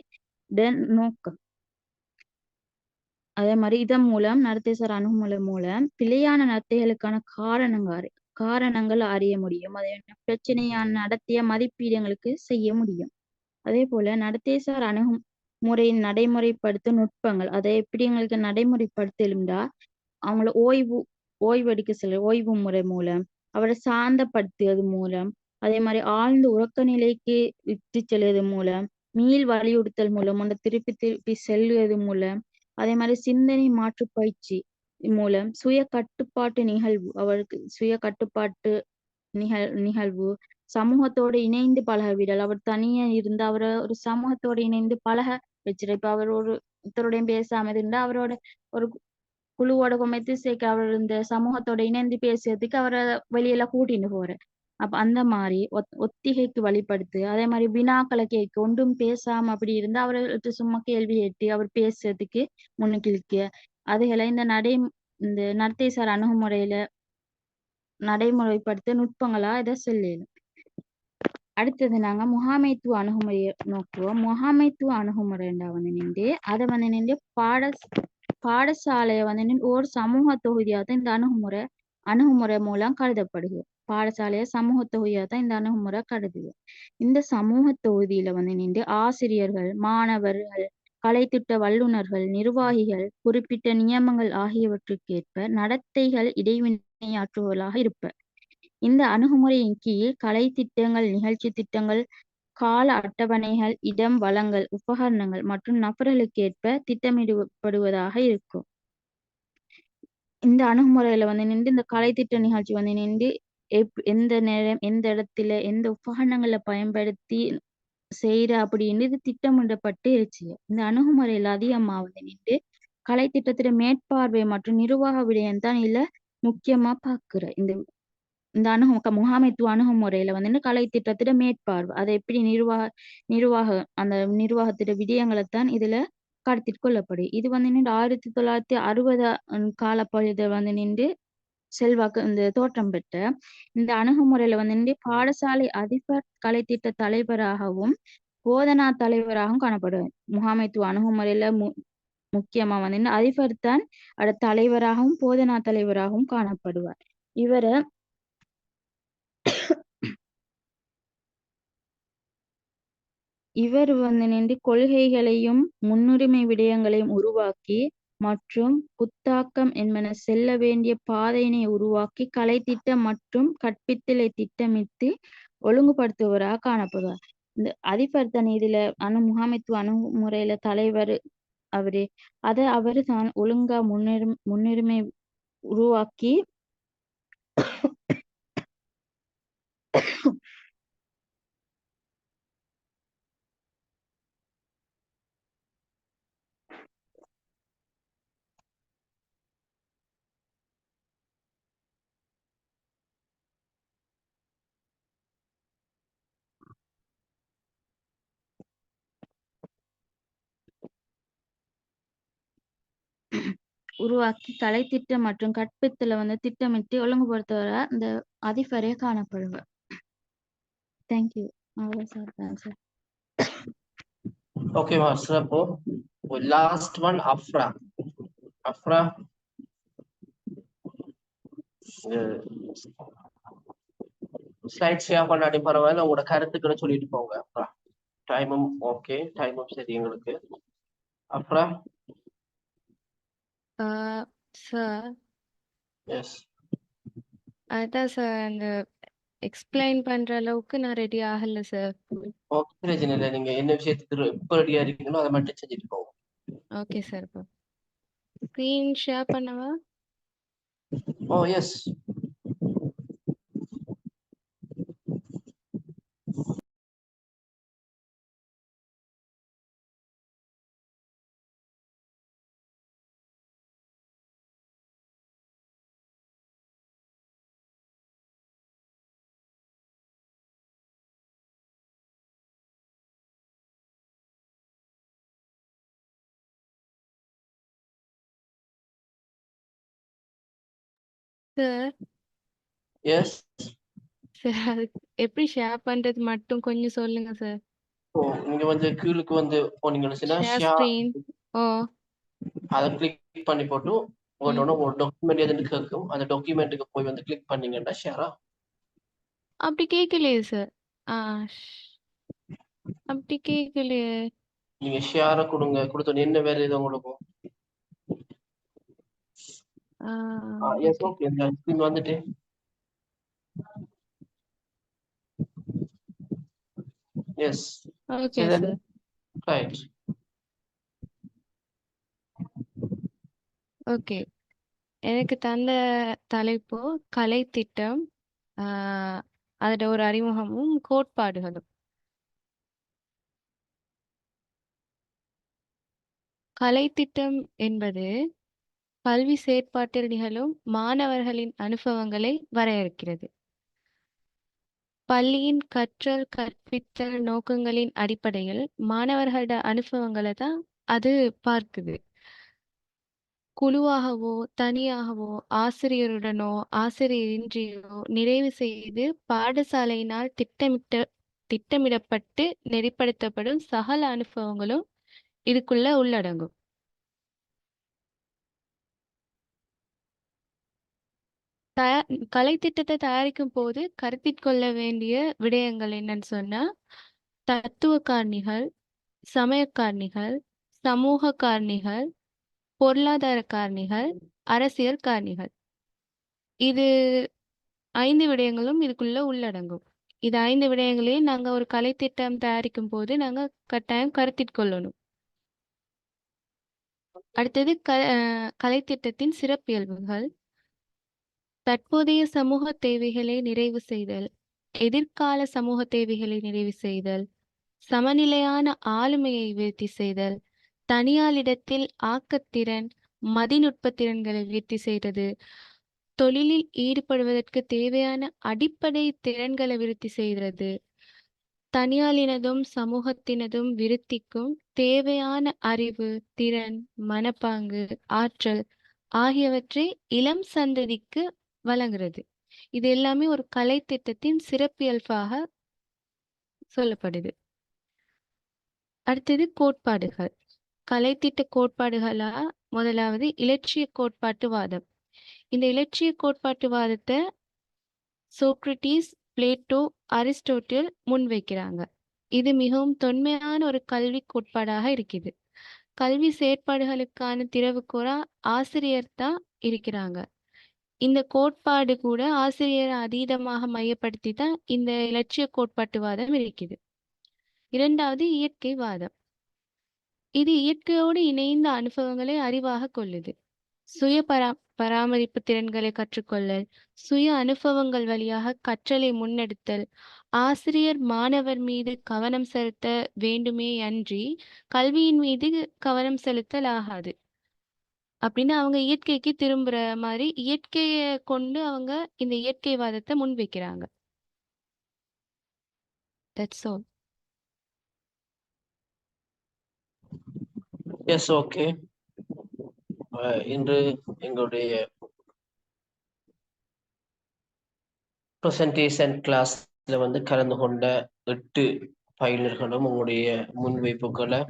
நோக்கம். அதே மாதிரி இதன் மூலம் நடத்தை சார் அணுகுமுறை மூலம் பிழையான நடத்தைகளுக்கான காரணங்கள் அறிய முடியும். அதே பிரச்சனையான நடத்திய மதிப்பீடுகளுக்கு செய்ய முடியும். அதே போல நடத்தை சார் அணுகுமுறையின் நடைமுறைப்படுத்தும் நுட்பங்கள் அதை எப்படி எங்களுக்கு நடைமுறைப்படுத்தலும்டா அவங்கள ஓய்வெடுக்க ஓய்வு முறை மூலம் அவரை சாந்தப்படுத்துவது மூலம், அதே மாதிரி ஆழ்ந்த உறக்க நிலைக்கு இட்டு செல்வது மூலம், மீள் வலியுறுத்தல் மூலம், ஒன்றை திருப்பி திருப்பி செல்வது மூலம், அதே மாதிரி சிந்தனை மாற்று பயிற்சி மூலம் சுய கட்டுப்பாட்டு நிகழ்வு, அவருக்கு சுய கட்டுப்பாட்டு நிகழ்வு, சமூகத்தோடு இணைந்து பழக விடல். அவர் தனியா இருந்து அவரை ஒரு சமூகத்தோடு இணைந்து பழக வச்சிரு. இப்ப அவர் ஒருத்தருடைய பேசாம இருந்தா அவரோட ஒரு குழுவோட குமைத்து சேர்க்க அவர் இந்த சமூகத்தோட இணைந்து பேசுறதுக்கு அவரை வெளியில கூட்டிட்டு போற. அப்ப அந்த மாதிரி ஒத்திகைக்கு வழிபடுத்து. அதே மாதிரி வினாக்களை கேட்க ஒன்றும் பேசாம அப்படி இருந்தா அவர்களுக்கு சும்மா கேள்வி கேட்டு அவர் பேசுறதுக்கு முன்னுக்கு இருக்கு. அதுகளை இந்த நடத்தை சார் அணுகுமுறையில நடைமுறைப்படுத்த நுட்பங்களா இதை சொல்லணும். அடுத்தது நாங்க முகாமைத்துவ அணுகுமுறையை நோக்குவோம். முகாமைத்துவ அணுகுமுறைண்டா அதை பாடசாலையை ஒரு சமூக தொகுதியாகத்தான் இந்த அணுகுமுறை மூலம் கருதப்படுது. பாடசாலைய சமூக தொகுதியாகத்தான் இந்த அணுகுமுறை கருதுது. இந்த சமூக தொகுதியில ஆசிரியர்கள், மாணவர்கள், கலைத்திட்ட வல்லுநர்கள், நிர்வாகிகள் குறிப்பிட்ட நியமங்கள் ஆகியவற்றுக்கேற்ப நடத்தைகள் இடைவினையாற்றுவதாக இருப்ப. இந்த அணுகுமுறையின் கீழ் கலை திட்டங்கள், நிகழ்ச்சி திட்டங்கள், கால அட்டவணைகள், இடம், வளங்கள், உபகரணங்கள் மற்றும் நபர்களுக்கேற்ப திட்டமிடப்படுவதாக இருக்கும். இந்த அணுகுமுறையில இந்த கலை திட்ட நிகழ்ச்சி எந்த நேரம், எந்த இடத்துல, எந்த உபகரணங்களை பயன்படுத்தி செய்யற அப்படின்னு இது திட்டமிடப்பட்டு இருச்சு. இந்த அணுகுமுறையில அதிகமா கலை திட்டத்திட மேற்பார்வை மற்றும் நிர்வாக விடயம் தான் இதுல முக்கியமா பாக்குற. இந்த முகாமைத்துவ அணுகுமுறையில கலை திட்டத்திட மேற்பார்வை, அதை எப்படி அந்த நிர்வாகத்திட விடயங்களைத்தான் இதுல கருத்தில் கொள்ளப்படும். இது 1960 காலப்பகுதியில் செல்வாக்கு இந்த தோற்றம் பெற்ற இந்த அணுகுமுறையில பாடசாலை அதிபர் கலைத்திட்ட தலைவராகவும் போதனா தலைவராகவும் காணப்படுவார். முகாமைத்துவ அணுகுமுறையில முக்கியமா அதிபர் தான் தலைவராகவும் போதனா தலைவராகவும் காணப்படுவார். இவர் கொள்கைகளையும் முன்னுரிமை விடயங்களையும் உருவாக்கி மற்றும் புத்தாக்கம் என்பன செல்ல வேண்டிய பாதையினை உருவாக்கி கலைத்திட்டம் மற்றும் கற்பித்தலை திட்டமிட்டு ஒழுங்குபடுத்துவராக காணப்படுவார். இந்த அதிபர் தான் இதுல முகாமைத்துவ அணுகுமுறையில தலைவர் அவரு தான் ஒழுங்கா முன்னுரிமை உருவாக்கி கலைத்திட்டம் மற்றும் கற்பித்தல திட்டமிட்டு ஒழுங்குபடுத்துவர இந்த அதிபரே காணப்படுவார். Thank you. Okay, Master. Appo last one, Afra. Slide share பண்ணாட்டி பரவாயில்ல, உங்களோட கருத்துக்களை சொல்லிட்டு போங்க. அப்புறம் டைமும் ஓகே, டைமும் சரி எங்களுக்கு. அப்புறம் சார் எஸ், அதான் சார் அந்த எக்ஸ்பிளைன் பண்ற அளவுக்கு நான் ரெடி ஆகல சார். ஓகே, பிரச்சனை இல்லை. நீங்க என்ன விஷயத்துக்கு எப்போ ரெடியா இருக்கீங்களோ அதை மட்டும் செஞ்சுட்டு போங்க. Okay sir. இப்போ ஸ்க்ரீன் ஷேர் பண்ணவா? ஓ எஸ். Sir yes. சார் அது எப்படி ஷேர் பண்றது மட்டும் கொஞ்சம் சொல்லுங்க சார். ஓ, நீங்க வந்து கீழுக்கு வந்து போனீங்கன்னு சொன்னா ஷேர் ஷேர் ஸ்க்ரீன். ஓ. அதை கிளிக் பண்ணி போட்டு உங்களோட ஒரு டாக்குமெண்ட் எதுன்னு கேட்கும். அந்த டாக்குமெண்ட்டுக்கு போய் வந்து கிளிக் பண்ணீங்கன்னா ஷேரா. அப்படி கேட்கலையே சார். ஆ அப்படி கேட்கலையே. நீங்க ஷேரை கொடுங்க, கொடுத்தோன்னு என்ன வேற ஏதோ உங்களுக்கு. Yes, okay. ஓகே. இந்த ஸ்கிரீன் வந்துட்டு yes. Okay sir. Right. Okay. எனக்கு தந்த தலைப்பு கலை திட்டம், அதோட ஒரு அறிமுகமும் கோட்பாடுகளும். கலை திட்டம் என்பது கல்வி செயற்பாட்டில் நிகழும் மாணவர்களின் அனுபவங்களை வரையறுக்கிறது. பள்ளியின் கற்றல் கற்பித்தல் நோக்கங்களின் அடிப்படையில் மாணவர்களோட அனுபவங்களை தான் அது பார்க்குது. குழுவாகவோ தனியாகவோ ஆசிரியருடனோ ஆசிரியரின்றியோ நிறைவு செய்து பாடசாலையினால் திட்டமிடப்பட்டு நெறிப்படுத்தப்படும் சகல அனுபவங்களும் இதுக்குள்ள உள்ளடங்கும். கலை திட்டத்தை தயாரிக்கும் போது கருத்தில் கொள்ள வேண்டிய விடயங்கள் என்னன்னு சொன்னா, தத்துவ காரணிகள், சமய காரணிகள், சமூக காரணிகள், பொருளாதார காரணிகள், அரசியல் காரணிகள். இது 5 விடயங்களும் இதுக்குள்ள உள்ளடங்கும். இது 5 விடயங்களையும் நாங்க ஒரு கலை திட்டம் தயாரிக்கும் போது நாங்க கட்டாயம் கருத்தில் கொள்ளணும். அடுத்தது கலை திட்டத்தின் சிறப்பியல்புகள். தற்போதைய சமூக தேவைகளை நிறைவு செய்தல், எதிர்கால சமூக தேவைகளை நிறைவு செய்தல், சமநிலையான ஆளுமையை விருத்தி செய்தல், தனியாளிடத்தில் ஆக்கத்திறன், மதிநுட்ப திறன்களை விருத்தி செய்தது, தொழிலில் ஈடுபடுவதற்கு தேவையான அடிப்படை திறன்களை விருத்தி செய்கிறது, தனியாளினதும் சமூகத்தினதும் விருத்திக்கும் தேவையான அறிவு, திறன், மனப்பாங்கு, ஆற்றல் ஆகியவற்றை இளம் சந்ததிக்கு வழங்குறது. இது எல்லாமே ஒரு கலை திட்டத்தின் சிறப்பியல்பாக சொல்லப்படுது. அடுத்தது கோட்பாடுகள். கலை திட்ட கோட்பாடுகளா முதலாவது இலட்சிய கோட்பாட்டுவாதம். இந்த இலட்சிய கோட்பாட்டுவாதத்தை சோக்ரட்டிஸ், பிளேட்டோ, அரிஸ்டோட்டில் முன்வைக்கிறாங்க. இது மிகவும் தொன்மையான ஒரு கல்வி கோட்பாடாக இருக்குது. கல்வி செயற்பாடுகளுக்கான திறவுகோலா ஆசிரியர் தான் இருக்கிறாங்க. இந்த கோட்பாடு கூட ஆசிரியரை அதீதமாக மையப்படுத்தி தான் இந்த இலட்சிய கோட்பாட்டுவாதம் இருக்குது. இரண்டாவது இயற்கைவாதம். இது இயற்கையோடு இணைந்த அனுபவங்களை அறிவாக கொள்ளுது. சுய பராமரிப்பு திறன்களை கற்றுக்கொள்ளல், சுய அனுபவங்கள் வழியாக கற்றலை முன்னெடுத்தல், ஆசிரியர் மாணவர் மீது கவனம் செலுத்த வேண்டுமே அன்றி கல்வியின் மீது கவனம் செலுத்தல் ஆகாது அப்படின்னு அவங்க இயற்கைக்கு திரும்புற மாதிரி இயற்கையை கொண்டு அவங்க இந்த இயற்கைவாதத்தை முன்வைக்கிறாங்க. That's all. S, okay. இன்று எங்களுடைய பிரசன்டேஷன் கிளாஸ்ல வந்து கலந்து கொண்ட 8 பயிலர்களும் உங்களுடைய முன்வைப்புகளை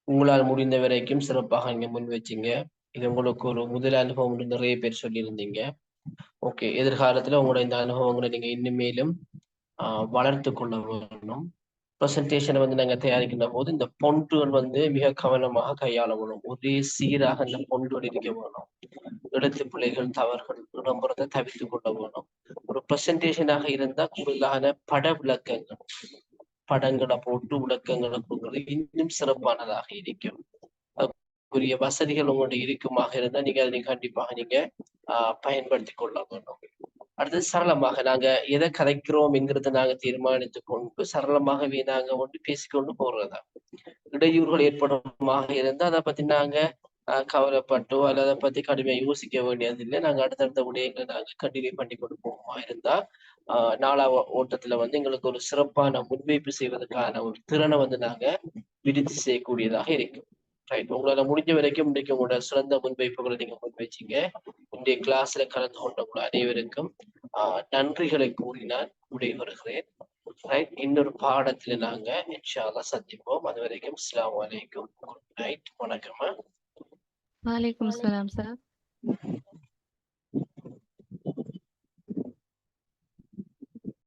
உங்களால் முடிந்த வரைக்கும் சிறப்பாக நீங்க முன் வச்சீங்க. இது உங்களுக்கு ஒரு முதல் அனுபவம் நிறைய பேர் சொல்லியிருந்தீங்க. ஓகே, எதிர்காலத்துல உங்களோட இந்த அனுபவங்களை நீங்க இன்னும் மேலும் வளர்த்து கொள்ள வேணும். ப்ரெசன்டேஷனை வந்து நாங்கள் தயாரிக்கின்ற போது இந்த பொண்டுகள் வந்து மிக கவனமாக கையாள வேணும். ஒரே சீராக இந்த பொண்டுகள் இருக்க வேணும். இடத்து பிள்ளைகள் தவறுகள் இடம்புறதை தவிர்த்து கொள்ள வேணும். ஒரு ப்ரெசன்டேஷனாக இருந்தால் கூடுதலான பட விளக்கங்கள், படங்களை போட்டு விளக்கங்களை கொடுக்கிறது இன்னும் சிறப்பானதாக இருக்கும். அதுக்குரிய வசதிகள் உங்களுடைய இருக்குமாக இருந்தால் நீங்க அதை கண்டிப்பாக நீங்க பயன்படுத்தி கொள்ள வேண்டும். அடுத்தது சரளமாக நாங்க எதை கதைக்கிறோம் என்கிறத நாங்க தீர்மானித்து கொண்டு சரளமாகவே நாங்க வந்து பேசிக்கொண்டு போறதா. இடையூறுகள் ஏற்படுமாக இருந்தால் அதை பத்தி நாங்க கவலைப்பட்டோ அல்லது அதை பத்தி கடுமையாக யோசிக்க வேண்டியது இல்லை. நாங்க அடுத்தடுத்த விடயங்களை நாங்க கண்டினியூ பண்ணி கொண்டு போவோமா இருந்தா நாலாவது ஓட்டத்துல வந்து எங்களுக்கு ஒரு சிறப்பான முன்வைப்பு செய்வதற்கான ஒரு திறனை வந்து நாங்க விருத்தி செய்யக்கூடியதாக இருக்கும். ரைட், உங்களால முடிஞ்ச வரைக்கும் இன்றைக்கு உங்களோட சிறந்த முன்வைப்புகளை நீங்க முன்வைச்சீங்க. இன்றைய கிளாஸ்ல கலந்து கொண்ட உங்கள் அனைவருக்கும் நன்றிகளை கூறி நான் விடைபெறுகிறேன். ரைட், இன்னொரு பாடத்துல நாங்க இன்ஷா அல்லாஹ் சந்திப்போம். அது வரைக்கும் அஸ்ஸலாமு அலைக்கும், குட் நைட், வணக்கம். வலைக்கும் சலாம் சார்.